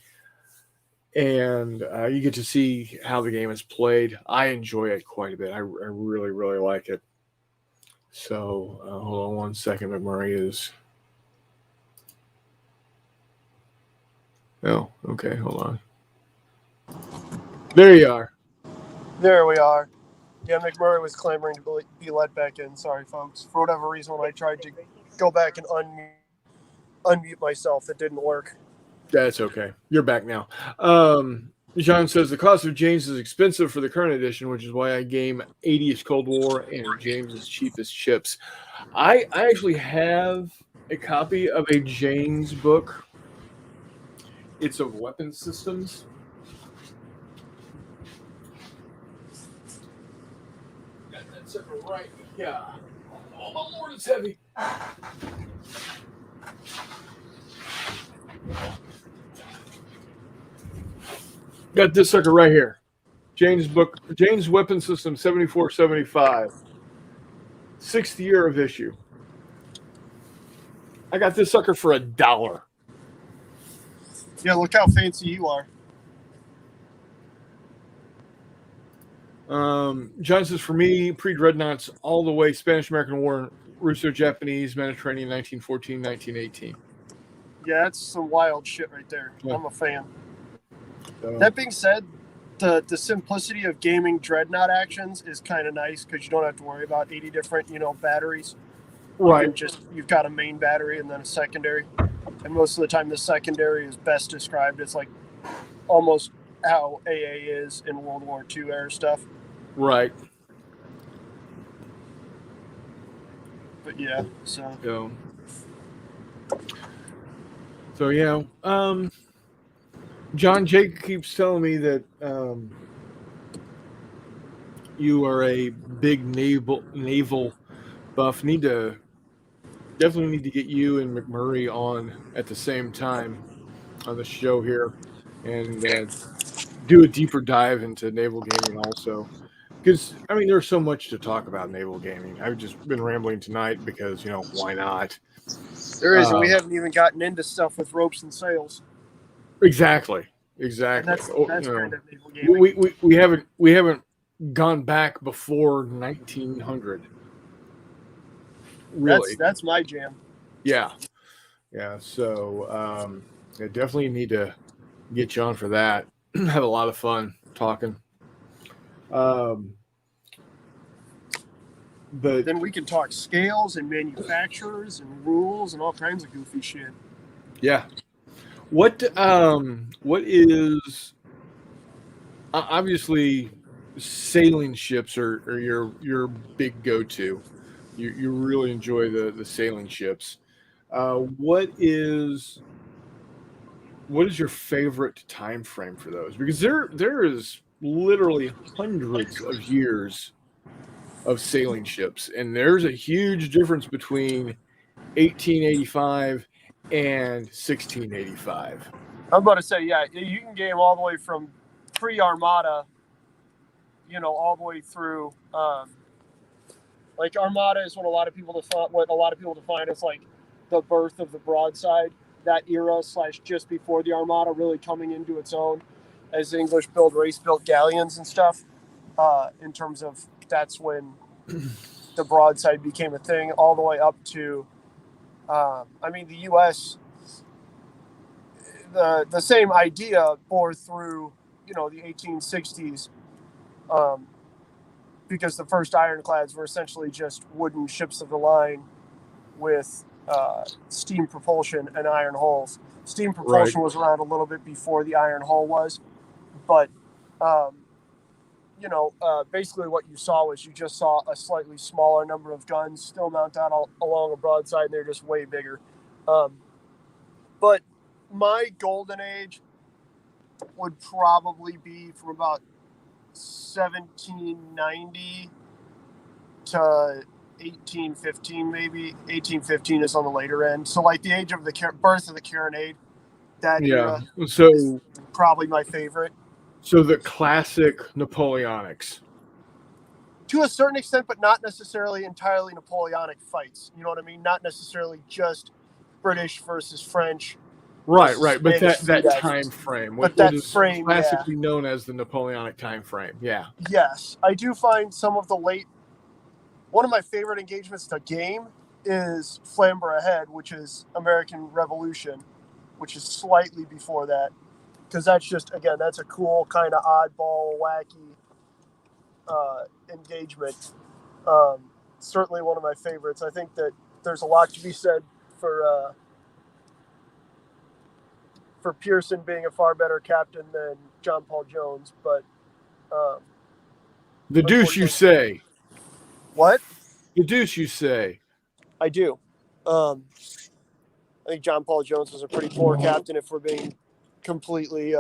and you get to see how the game is played. I enjoy it quite a bit. I really really like it. So hold on one second. McMurray is. Oh, okay. Hold on. There you are. There we are. Yeah, McMurray was clamoring to be let back in. Sorry, folks. For whatever reason, when I tried to go back and unmute myself, it didn't work. That's okay. You're back now. John says the cost of James is expensive for the current edition, which is why I game 80s Cold War and James's cheapest chips. I actually have a copy of a James book. It's of weapon systems. Got that sucker right. Yeah. Oh my lord, it's heavy. Got this sucker right here. James book, James Weapon System 7475. 6th year of issue. I got this sucker for $1. Yeah, look how fancy you are. John says, for me, pre-dreadnoughts all the way, Spanish-American War, Russo-Japanese, Mediterranean, 1914, 1918. Yeah, that's some wild shit right there. Yeah. I'm a fan. So, That being said, the simplicity of gaming dreadnought actions is kind of nice because you don't have to worry about 80 different batteries. right. You've got a main battery and then a secondary, and most of the time the secondary is best described as like almost how AA is in World War II era stuff. Right. But yeah, so yeah. John Jake keeps telling me that you are a big naval buff. Definitely need to get you and McMurray on at the same time on the show here, and do a deeper dive into naval gaming also. Because I mean, there's so much to talk about naval gaming. I've just been rambling tonight because why not? there is, and we haven't even gotten into stuff with ropes and sails. Exactly. And that's kind of naval gaming. We haven't gone back before 1900. Really, That's my jam. yeah. So I definitely need to get you on for that. Had a lot of fun talking. But then we can talk scales and manufacturers and rules and all kinds of goofy shit. Yeah. What is obviously sailing ships are your big go-to. You really enjoy the sailing ships. What is your favorite time frame for those? Because there is literally hundreds of years of sailing ships, and there's a huge difference between 1885 and 1685. I'm about to say, yeah, you can game all the way from pre-Armada, all the way through. Like Armada is what a lot of people define as like the birth of the broadside. That era / just before the Armada really coming into its own as English built race built galleons and stuff. In terms of that's when the broadside became a thing, all the way up to, the U.S. The same idea bore through the 1860s, because the first ironclads were essentially just wooden ships of the line with steam propulsion and iron hulls. Steam Right. propulsion was around a little bit before the iron hull was, but um, basically what you saw was you just saw a slightly smaller number of guns still mounted along a broadside, and they're just way bigger. But my golden age would probably be from about 1790 to 1815, maybe. 1815 is on the later end. So, like the age of the birth of the carronade, that Yeah. era is So probably my favorite. so the classic Napoleonics. To a certain extent, but not necessarily entirely Napoleonic fights. You know what I mean? Not necessarily just British versus French Right, versus right. But Spanish that fleet time actions. frame, But what that is frame, yeah. classically known as the Napoleonic time frame. Yeah. Yes. I do find some of the late. One of my favorite engagements to game is Flamborough Head, which is American Revolution, which is slightly before that. Because that's just, again, that's a cool, kind of oddball, wacky engagement. Certainly one of my favorites. I think that there's a lot to be said for Pearson being a far better captain than John Paul Jones, but um, The deuce you unfortunately, say. what The deuce you say. I do. Um, I think John Paul Jones was a pretty poor captain, if we're being completely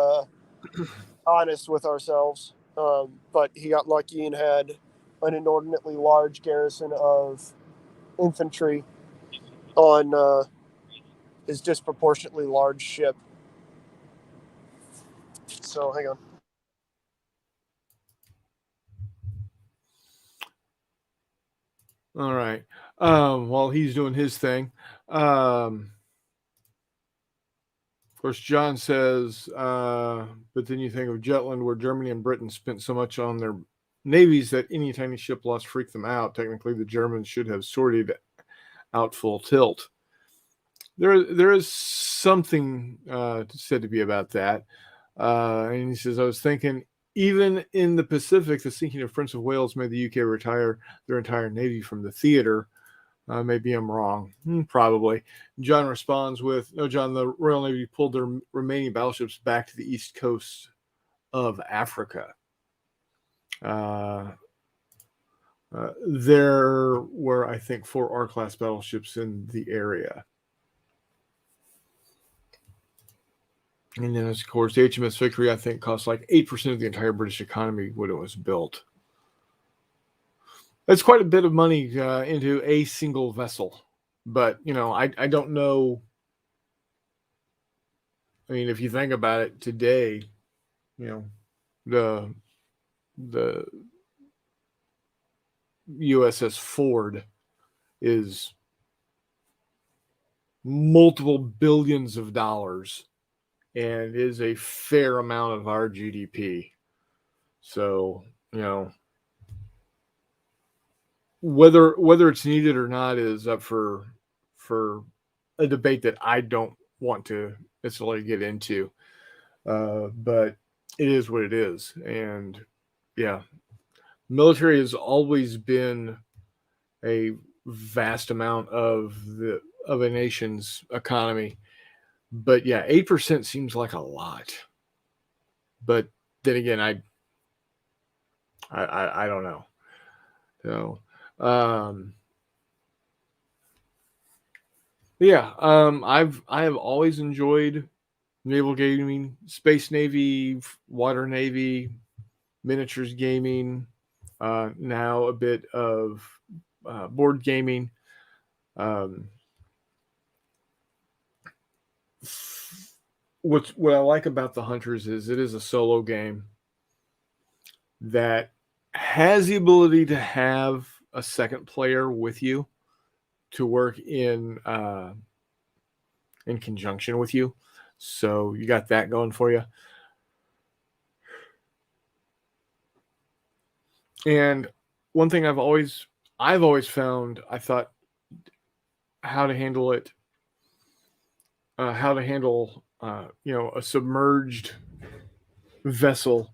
honest with ourselves. But he got lucky and had an inordinately large garrison of infantry on his disproportionately large ship. So hang on. All right. While he's doing his thing. Of course, John says, but then you think of Jutland, where Germany and Britain spent so much on their navies that any tiny ship loss freaked them out. Technically, the Germans should have sorted out full tilt. There is something said to be about that. And he says, I was thinking, even in the Pacific, the sinking of Prince of Wales made the UK retire their entire navy from the theater. Maybe I'm wrong. Probably. John responds with, no, John, the Royal Navy pulled their remaining battleships back to the east coast of Africa. There were, I think, 4 R-class battleships in the area. And then, of course, the HMS Victory, I think, cost like 8% of the entire British economy when it was built. That's quite a bit of money into a single vessel. But, I don't know. I mean, if you think about it today, the USS Ford is multiple billions of dollars and is a fair amount of our GDP. So, whether it's needed or not is up for a debate that I don't want to necessarily get into. But it is what it is. And yeah, military has always been a vast amount of a nation's economy. But yeah, 8% seems like a lot. But then again, I don't know. So I have always enjoyed naval gaming, space navy, water navy, miniatures gaming, now a bit of board gaming. what I like about the Hunters is it is a solo game that has the ability to have a second player with you to work in conjunction with you. So you got that going for you. And one thing I've always found, I thought how to handle it, how to handle a submerged vessel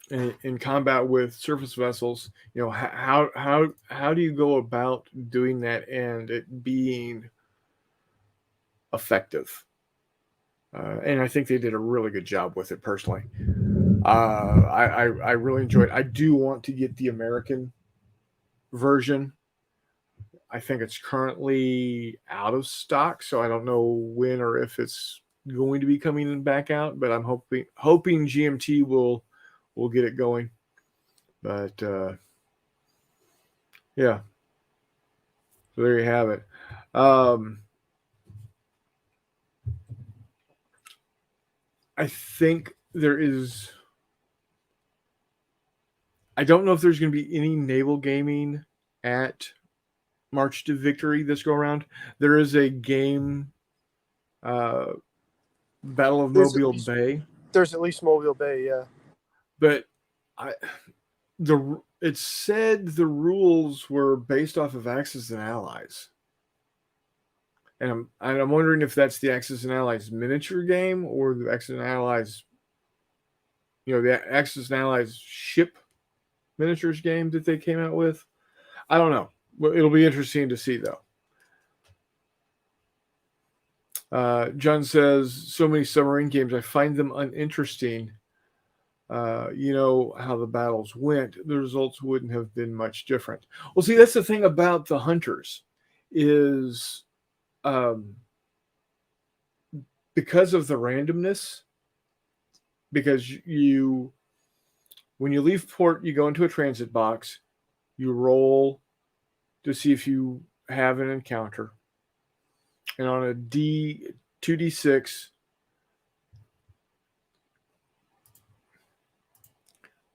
in combat with surface vessels. How do you go about doing that and it being effective? And I think they did a really good job with it personally. I really enjoyed it. I do want to get the American version. I think it's currently out of stock, so I don't know when or if it's going to be coming back out. But I'm hoping GMT will get it going. But yeah, so there you have it. I think there is. I don't know if there's going to be any naval gaming at March to Victory this go around. There is a game, uh, Battle of There's at Mobile least Bay, Mobile Bay, yeah. but I it said the rules were based off of Axis and Allies, and I'm wondering if that's the Axis and Allies miniature game or the Axis and Allies, the Axis and Allies ship miniatures game that they came out with. I don't know. It'll be interesting to see though. John says, so many submarine games, I find them uninteresting. You know how the battles went, the results wouldn't have been much different. Well, see, that's the thing about the Hunters is um, because of the randomness, because when you leave port, you go into a transit box, you roll to see if you have an encounter. And on a 2d6,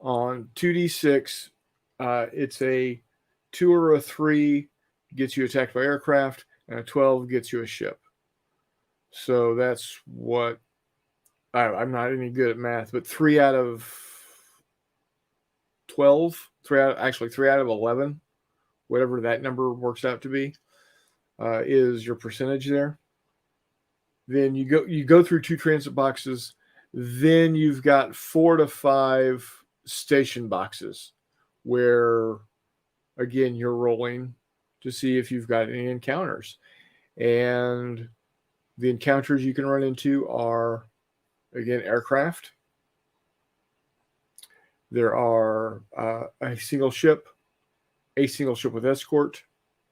on 2d6, it's a 2 or a 3 gets you attacked by aircraft, and a 12 gets you a ship. So that's what I'm not any good at math, but 3 out of 12, 3 out of 11, whatever that number works out to be, is your percentage there. Then you go through 2 transit boxes. Then you've got 4 to 5 station boxes where, again, you're rolling to see if you've got any encounters. And the encounters you can run into are, again, aircraft. There are a single ship with escort,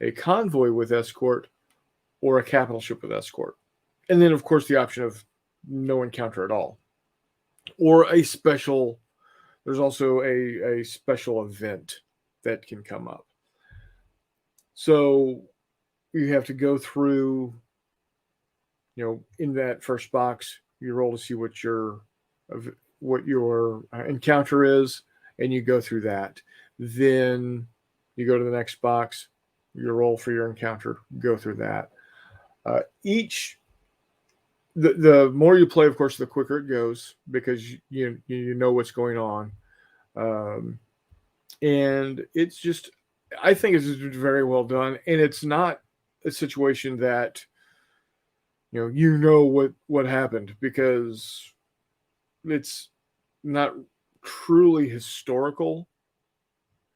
a convoy with escort, or a capital ship with escort. And then, of course, the option of no encounter at all. Or a special, there's also a special event that can come up. So you have to go through, in that first box, you roll to see what your encounter is, and you go through that. Then you go to the next box, you roll for your encounter, go through that. The more you play, of course, the quicker it goes because you know what's going on, and it's just, I think it's very well done, and it's not a situation that what happened because it's not truly historical.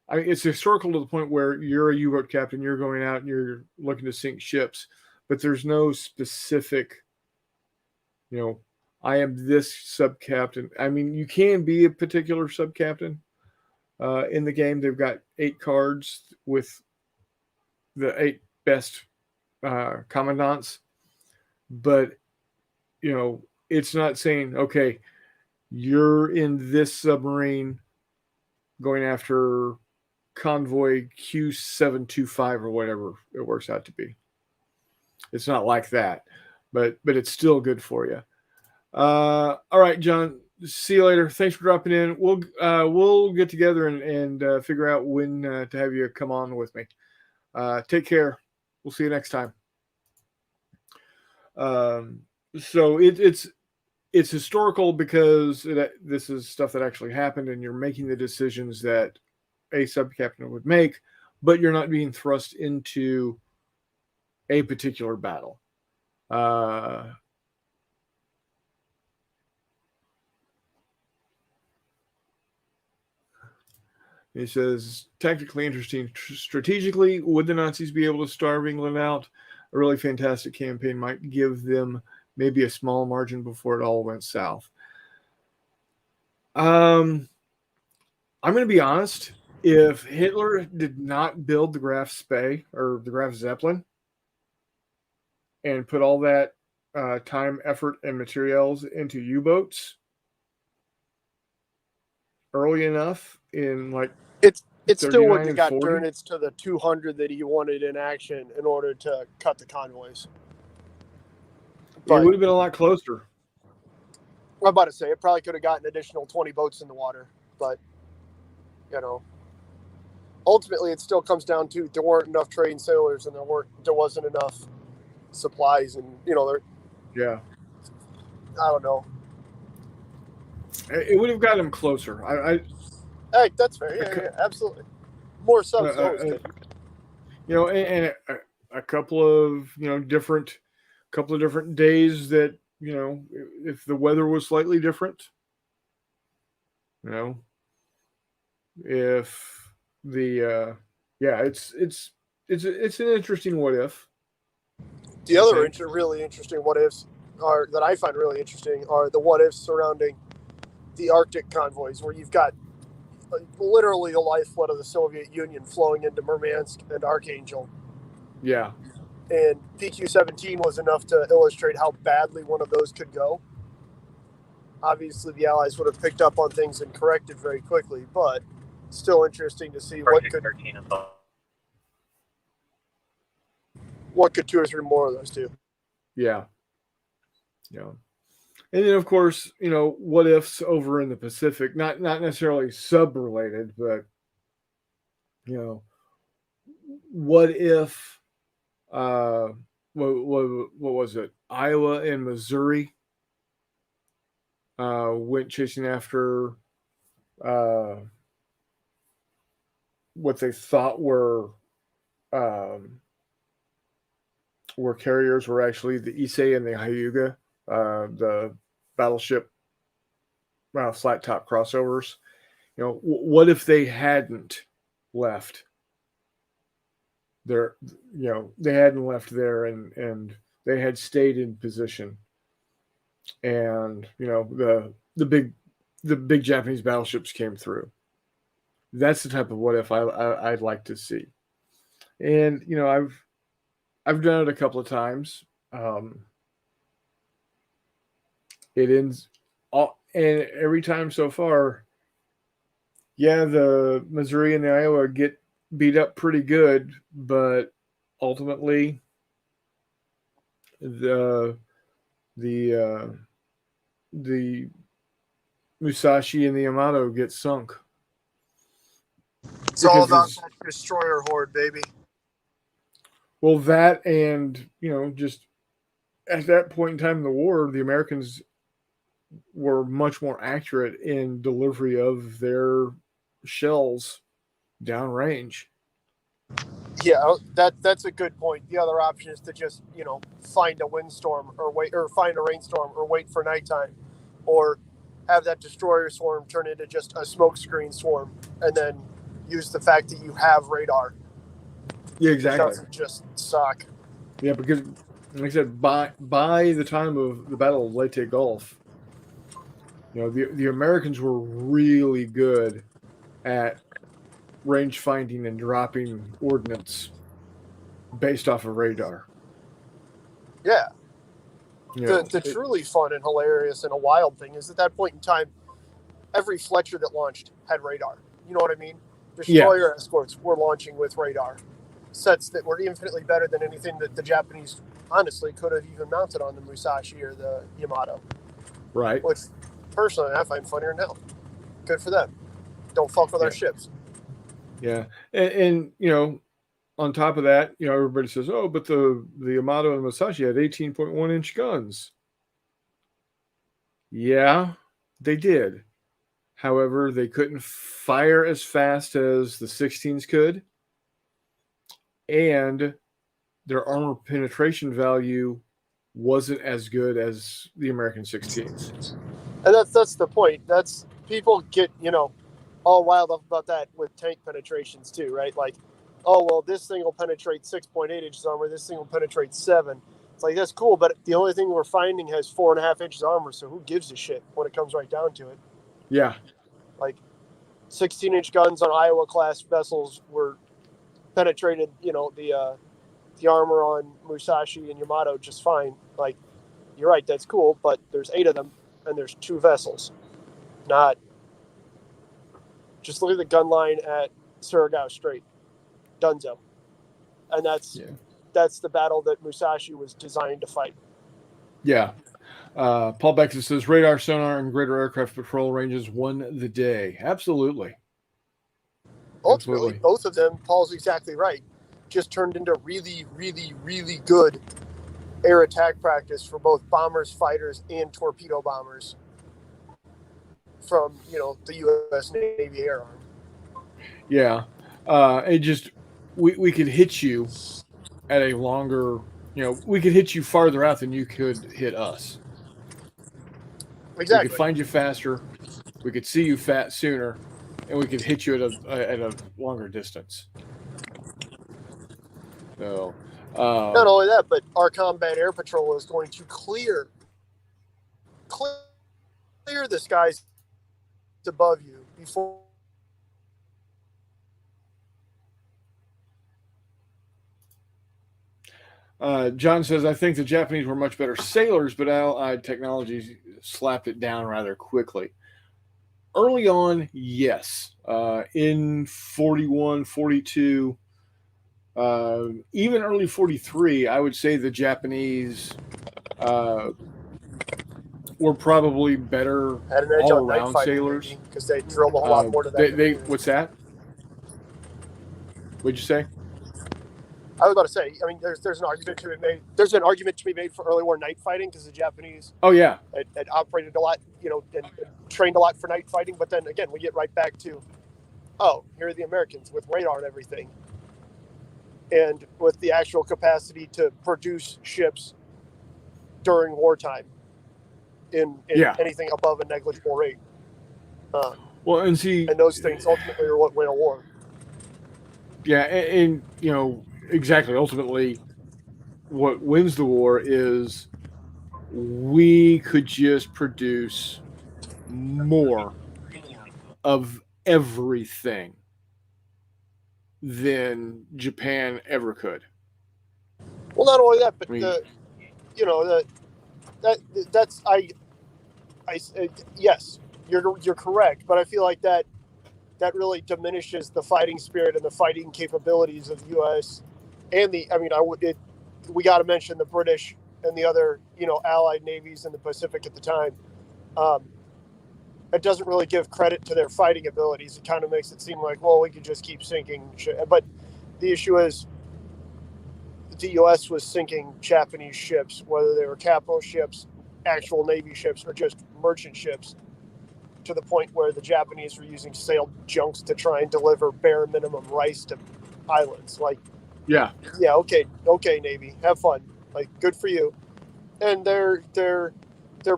I mean, it's historical to the point where you're a U-boat captain, you're going out and you're looking to sink ships, but there's no specific, I am this sub captain. I mean, you can be a particular sub captain. In the game, they've got 8 cards with the 8 best commandants, but it's not saying, okay, you're in this submarine going after convoy Q725 or whatever it works out to be. It's not like that, but it's still good for you. All right, John. See you later. Thanks for dropping in. We'll get together and figure out when to have you come on with me. Take care. We'll see you next time. Um, so it's historical because this is stuff that actually happened, and you're making the decisions that a sub captain would make, but you're not being thrust into a particular battle. He says, tactically interesting. Strategically, would the Nazis be able to starve England out? A really fantastic campaign might give them maybe a small margin before it all went south. I'm going to be honest. If Hitler did not build the Graf Spee or the Graf Zeppelin and put all that time, effort, and materials into U-boats early enough in like it still wouldn't have got 40, Dönitz to the 200 that he wanted in action in order to cut the convoys. But it would have been a lot closer. I'm about to say it probably could have gotten additional 20 boats in the water, but ultimately it still comes down to there weren't enough trained sailors and there wasn't enough supplies, and yeah, I don't know. It would have got him closer. Hey, that's fair. Yeah, absolutely. More subs always good. And a couple of different days that if the weather was slightly different, if the it's an interesting what if. The other really interesting what ifs that I find really interesting are the what ifs surrounding the Arctic convoys, where you've got literally the lifeblood of the Soviet Union flowing into Murmansk and Archangel. Yeah. And PQ-17 was enough to illustrate how badly one of those could go. Obviously, the Allies would have picked up on things and corrected very quickly, but still interesting to see what could 2 or 3 more of those do. Yeah. And then, of course, what ifs over in the Pacific, not necessarily sub-related, but, what if, what was it, Iowa and Missouri went chasing after what they thought were carriers were actually the Issei and the Hyuga, the battleship flat top crossovers. What if they hadn't left there? They hadn't left there, and they had stayed in position, and the big Japanese battleships came through. That's the type of what if I'd like to see. And I've done it a couple of times. It ends and every time so far, the Missouri and the Iowa get beat up pretty good, but ultimately the Musashi and the Yamato get sunk. It's all about that destroyer horde, baby. Well, that and just at that point in time in the war, the Americans were much more accurate in delivery of their shells downrange. Yeah, that's a good point. The other option is to just find a windstorm or find a rainstorm or wait for nighttime, or have that destroyer swarm turn into just a smokescreen swarm, and then use the fact that you have radar. Yeah, exactly. It doesn't just suck. Yeah, because like I said, by the time of the Battle of Leyte Gulf, the Americans were really good at range finding and dropping ordnance based off of radar. Yeah. The truly fun and hilarious and a wild thing is at that point in time, every Fletcher that launched had radar. You know what I mean? Destroyer escorts were launching with radar. Sets that were infinitely better than anything that the Japanese, honestly, could have even mounted on the Musashi or the Yamato. Right. which personally I find funnier than hell. Good for them. Don't fuck with our Yeah. ships. Yeah. And on top of that, everybody says, "Oh, but the Yamato and Musashi had 18.1-inch guns." Yeah, they did. However, they couldn't fire as fast as the 16s could, and their armor penetration value wasn't as good as the American 16s. And that's the point. That's people get all riled up about that with tank penetrations too, right? Like, oh well, this thing will penetrate 6.8 inches armor. This thing will penetrate 7. It's like that's cool, but the only thing we're finding has 4.5 inches armor. So who gives a shit when it comes right down to it? Yeah. Like 16-inch guns on Iowa class vessels were penetrated. The armor on Musashi and Yamato just fine. Like, you're right, that's cool, but there's 8 of them and there's 2 vessels. Not just look at the gun line at Surigao Strait, Dunzo, and that's the battle that Musashi was designed to fight. Yeah. Paul Beckett says radar, sonar, and greater aircraft patrol ranges won the day. Absolutely. Ultimately, both of them, Paul's exactly right, just turned into really, really, really good air attack practice for both bombers, fighters, and torpedo bombers from the U.S. Navy Air Arm. Yeah. It just we could hit you at a longer, we could hit you farther out than you could hit us. We could Exactly. find you faster. We could see you sooner, and we could hit you at a longer distance. So, Not only that, but our combat air patrol is going to clear the skies above you before. John says, I think the Japanese were much better sailors, but Allied technology slapped it down rather quickly. Early on, yes. In 41, 42, even early 43, I would say the Japanese uh, were probably better Had an edge all on night around fighting sailors. because they drilled a whole lot more to that. What's that? What'd you say? I was about to say, I mean, there's an argument to be made. There's an argument to be made for early war night fighting because the Japanese, Oh yeah, had operated a lot, and trained a lot for night fighting. But then again, we get right back to, oh, here are the Americans with radar and everything, and with the actual capacity to produce ships during wartime in anything above a negligible rate. Well, and those things ultimately are what win a war. Yeah, and exactly. Ultimately, what wins the war is we could just produce more of everything than Japan ever could. Well, not only that, but I mean, that's yes, you're correct, but I feel like that really diminishes the fighting spirit and the fighting capabilities of the U.S. and we got to mention the British and the other allied navies in the Pacific at the time. It doesn't really give credit to their fighting abilities. It kind of makes it seem like, well, we could just keep sinking shit. But the issue is the U.S. was sinking Japanese ships, whether they were capital ships, actual Navy ships, or just merchant ships, to the point where the Japanese were using sailed junks to try and deliver bare minimum rice to islands. Like, yeah, okay, Navy, have fun. Like, good for you. And their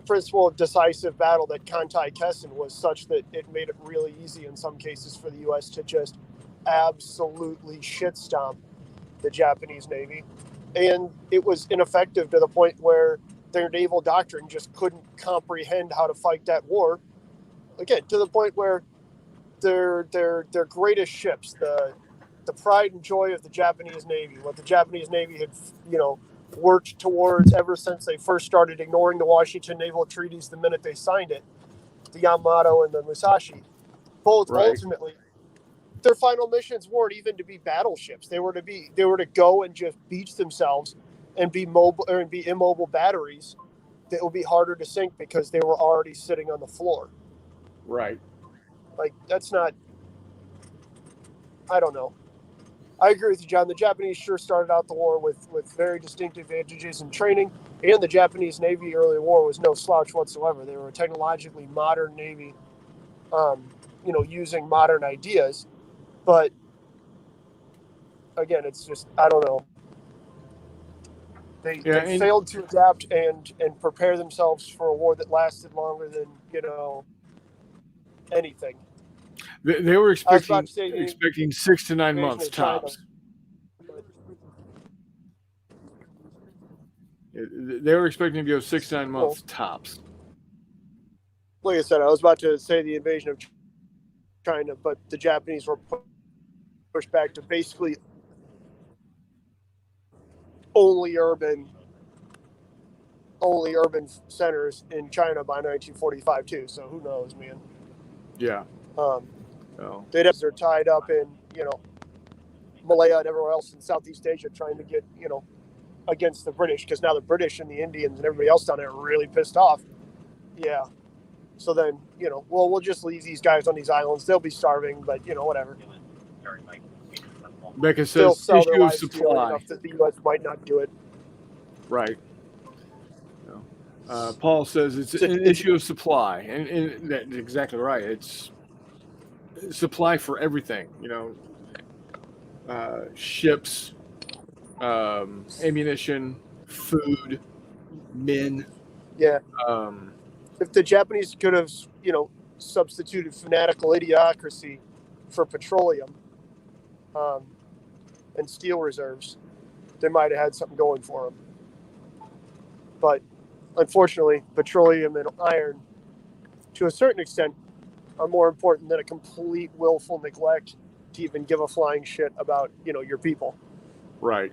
principle of decisive battle that Kantai Kessen was such that it made it really easy in some cases for the U.S. to just absolutely shit stomp the Japanese Navy. And it was ineffective to the point where their naval doctrine just couldn't comprehend how to fight that war. Again, to the point where their greatest ships, the pride and joy of the Japanese Navy, what the Japanese Navy had, worked towards ever since they first started ignoring the Washington naval treaties the minute they signed it, the Yamato and the Musashi, both ultimately, their final missions weren't even to be battleships. They were to go and just beach themselves and be mobile or be immobile batteries it will be harder to sink because they were already sitting on the floor. Right. Like, that's not, I don't know. I agree with you, John. The Japanese sure started out the war with very distinct advantages in training, and the Japanese Navy early in the war was no slouch whatsoever. They were a technologically modern Navy, using modern ideas. But again, it's just, I don't know. Yeah, They and failed to adapt and prepare themselves for a war that lasted longer than anything. they were I was about expecting to say the 6 to 9 months invasion of China. tops. They were expecting to go 6 to 9 months Well, tops. like I said, I was about to say the invasion of China, but the Japanese were pushed back to basically only urban centers in China by 1945 too. So who knows, man? Yeah. Um, Oh. they're tied up in Malaya and everywhere else in Southeast Asia, trying to get against the British, because now the British and the Indians and everybody else down there are really pissed off. Yeah. So then we'll just leave these guys on these islands. They'll be starving, but whatever. Becca They'll says sell their issue of lives dearly supply. enough that the U.S. might not do it. Right. Paul says it's an issue of supply, and that's exactly right. It's supply for everything. Ships, ammunition, food, men. Yeah. Um, If the Japanese could have, substituted fanatical idiocracy for petroleum um, and steel reserves, they might have had something going for them. But unfortunately, petroleum and iron, to a certain extent, are more important than a complete willful neglect to even give a flying shit about, your people. right.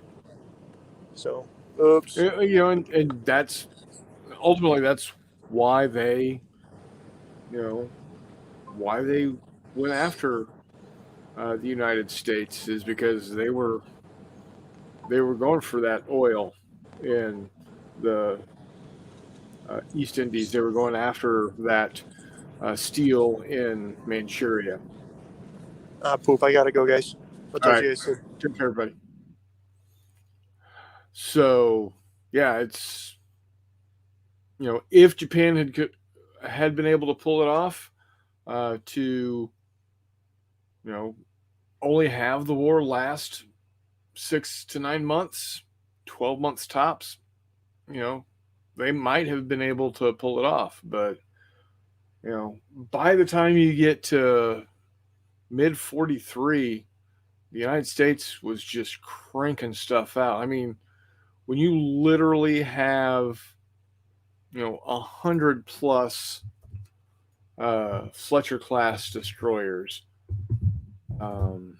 So, oops. And that's ultimately that's why they, why they went after the United States, is because they were going for that oil in the East Indies. They were going after that steel in Manchuria. Poop. I gotta go, guys. I'll All talk right, to you soon. take care, everybody. So yeah, it's if Japan had been able to pull it off, to only have the war last 6 to 9 months, 12 months tops, they might have been able to pull it off. But by the time you get to mid 43, the United States was just cranking stuff out. I mean, when you literally have 100+ Fletcher class destroyers. Hold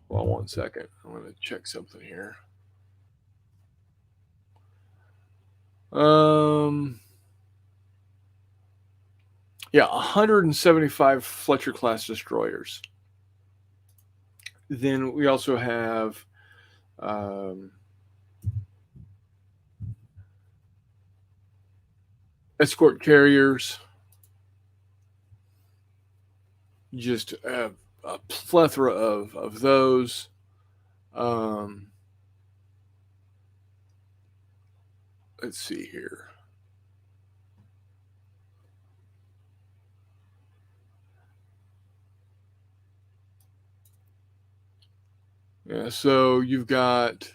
on one second. I'm going to check something here. Yeah, 175 Fletcher class destroyers. Then we also have escort carriers, just a plethora of those. Let's see here. Yeah, so you've got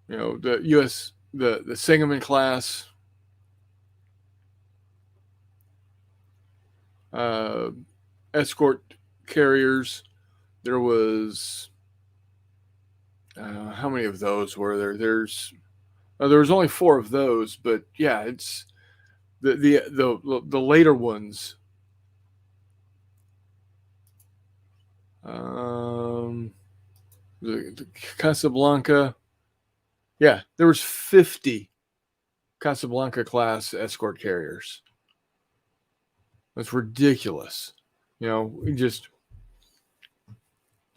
the U.S. the Sangamon class, escort carriers. There was how many of those were there? There was only 4 of those, but yeah, it's the later ones. The Casablanca. Yeah, there was 50 Casablanca class escort carriers. That's ridiculous. Just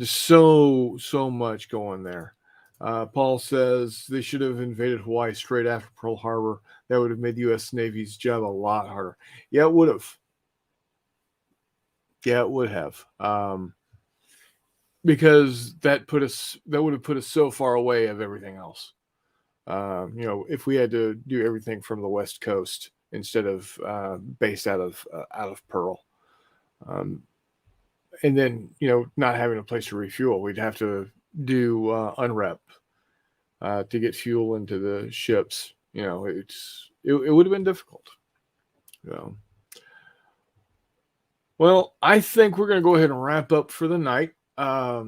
Just so much going there. Paul says they should have invaded Hawaii straight after Pearl Harbor. That would have made the U.S. Navy's job a lot harder. Yeah, it would have. Yeah, it would have. Because that would have put us so far away of everything else. If we had to do everything from the West Coast instead of based out of Pearl, um, and then not having a place to refuel, we'd have to do unrep to get fuel into the ships. It would have been difficult. So, well, I think we're going to go ahead and wrap up for the night. I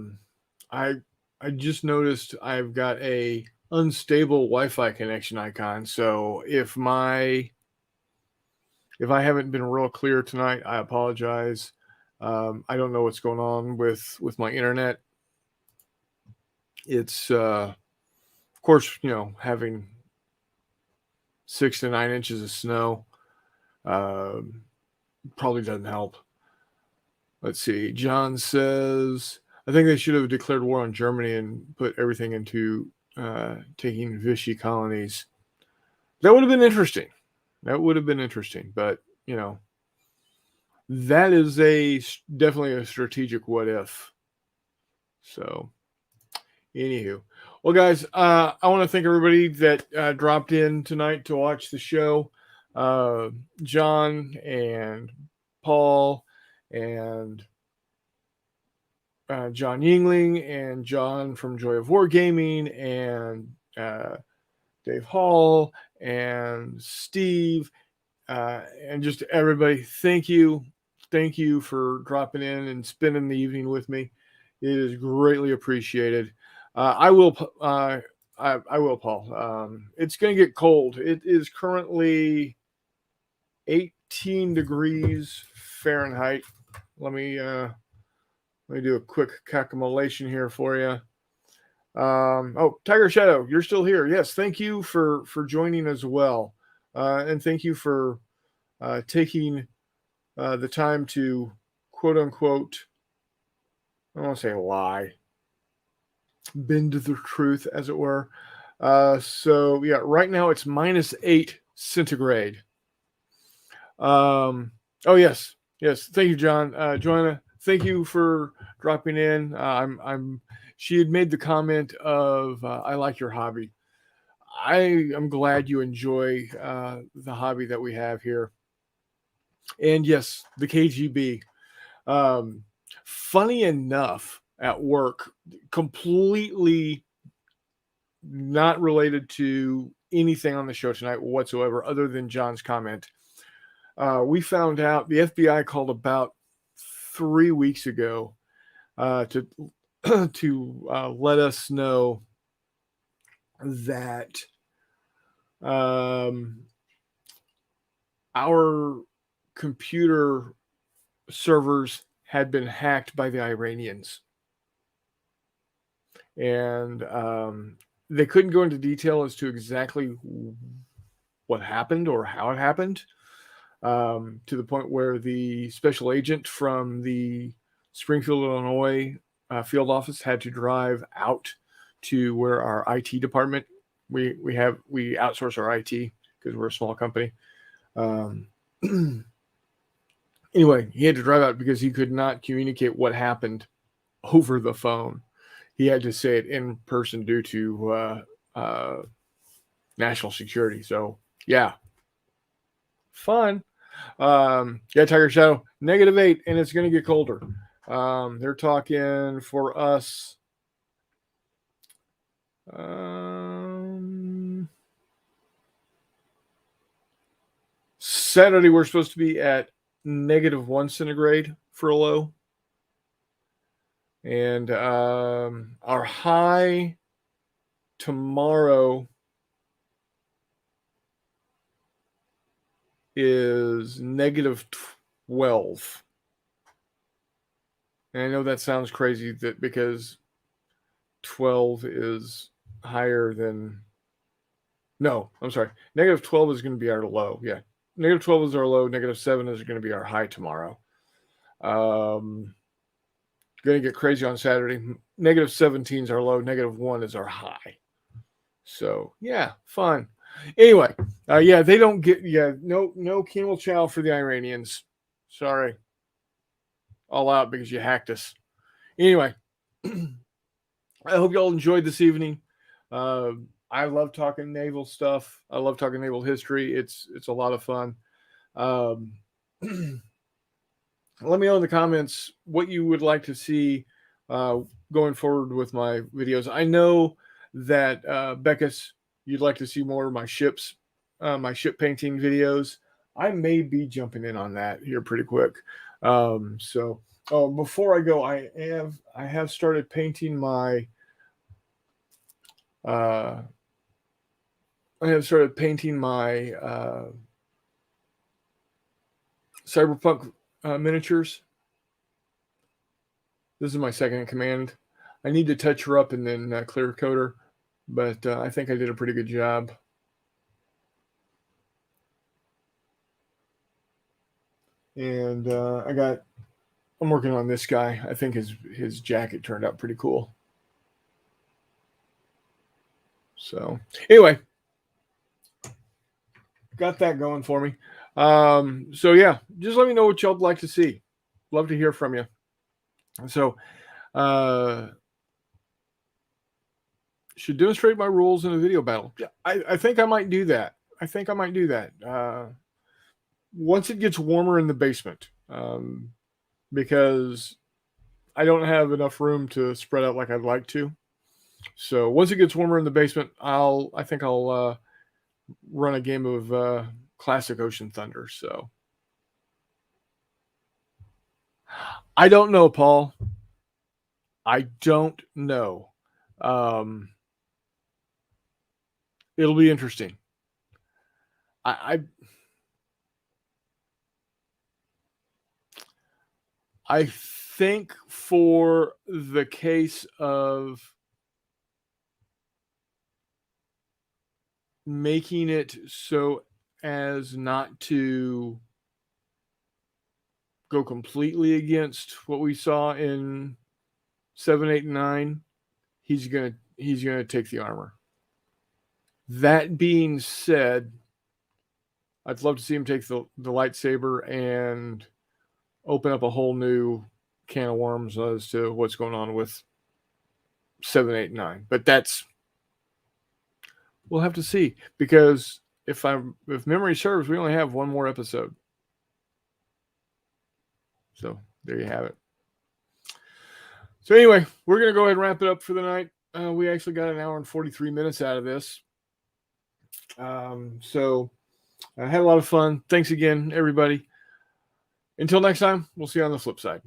I just noticed I've got a unstable Wi-Fi connection icon. So if I haven't been real clear tonight, I apologize. I don't know what's going on with my internet. It's of course having 6 to 9 inches of snow um, probably doesn't help. Let's see. John says, I think they should have declared war on Germany and put everything into taking Vichy colonies. That would have been interesting. That would have been interesting. But, that is definitely a strategic what if. So, anywho. Well, guys, I want to thank everybody that dropped in tonight to watch the show. John and Paul and John Yingling and John from Joy of Wargaming and Dave Hall and Steve and just everybody. Thank you. Thank you for dropping in and spending the evening with me. It is greatly appreciated. I will, Paul. It's going to get cold. It is currently 18 degrees Fahrenheit. Let me do a quick calculation here for you. Tiger Shadow, you're still here. Yes, thank you for joining as well, and thank you for taking the time to quote unquote, I don't want to say lie, bend to the truth, as it were. So yeah, right now it's -8 centigrade. Oh yes. Thank you, John. Joanna, thank you for dropping in. She had made the comment of, I like your hobby. I am glad you enjoy the hobby that we have here. And yes, the KGB. Funny enough, at work, completely not related to anything on the show tonight whatsoever, other than John's comment. We found out the FBI called about 3 weeks ago to let us know that our computer servers had been hacked by the Iranians, and they couldn't go into detail as to exactly what happened or how it happened. To the point where the special agent from the Springfield, Illinois field office had to drive out to where our IT department, we outsource our IT because we're a small company. Anyway, he had to drive out because he could not communicate what happened over the phone. He had to say it in person due to national security. So yeah, fun. Tiger Shadow, -8, and it's going to get colder. They're talking for us. Saturday, we're supposed to be at -1 centigrade for a low. And our high tomorrow is -12. And I know that sounds crazy because 12 is higher than. No, I'm sorry. -12 is going to be our low. Yeah. -12 is our low. -7 is going to be our high tomorrow. Going to get crazy on Saturday. -17 is our low. -1 is our high. So yeah, fun. Anyway, yeah, they don't get no camel chow for the Iranians. Sorry, all out because you hacked us. Anyway, I hope y'all enjoyed this evening. Uh, I love talking naval stuff. I love talking naval history. It's a lot of fun. Um, let me know in the comments what you would like to see going forward with my videos. I know that Beckus, you'd like to see more of my ships, my ship painting videos. I may be jumping in on that here pretty quick. So, before I go, I have started painting my. Uh, I have started painting my cyberpunk miniatures. This is my second in command. I need to touch her up and then clear coat her, but I think I did a pretty good job. And I'm working on this guy. I think his jacket turned out pretty cool. So anyway, got that going for me. So yeah, just let me know what y'all would like to see. Love to hear from you. So, should demonstrate my rules in a video battle. Yeah, I think I might do that. Once it gets warmer in the basement, because I don't have enough room to spread out like I'd like to. So once it gets warmer in the basement, I think I'll run a game of classic Ocean Thunder. So I don't know, Paul. I don't know. It'll be interesting. I think for the case of making it so as not to go completely against what we saw in 7, 8, and 9, he's gonna take the armor. That being said, I'd love to see him take the lightsaber and open up a whole new can of worms as to what's going on with 7, 8, and 9. But we'll have to see, because if memory serves, we only have one more episode. So there you have it. So anyway, we're gonna go ahead and wrap it up for the night. We actually got 1 hour and 43 minutes out of this. So I had a lot of fun. Thanks again, everybody. Until next time, we'll see you on the flip side.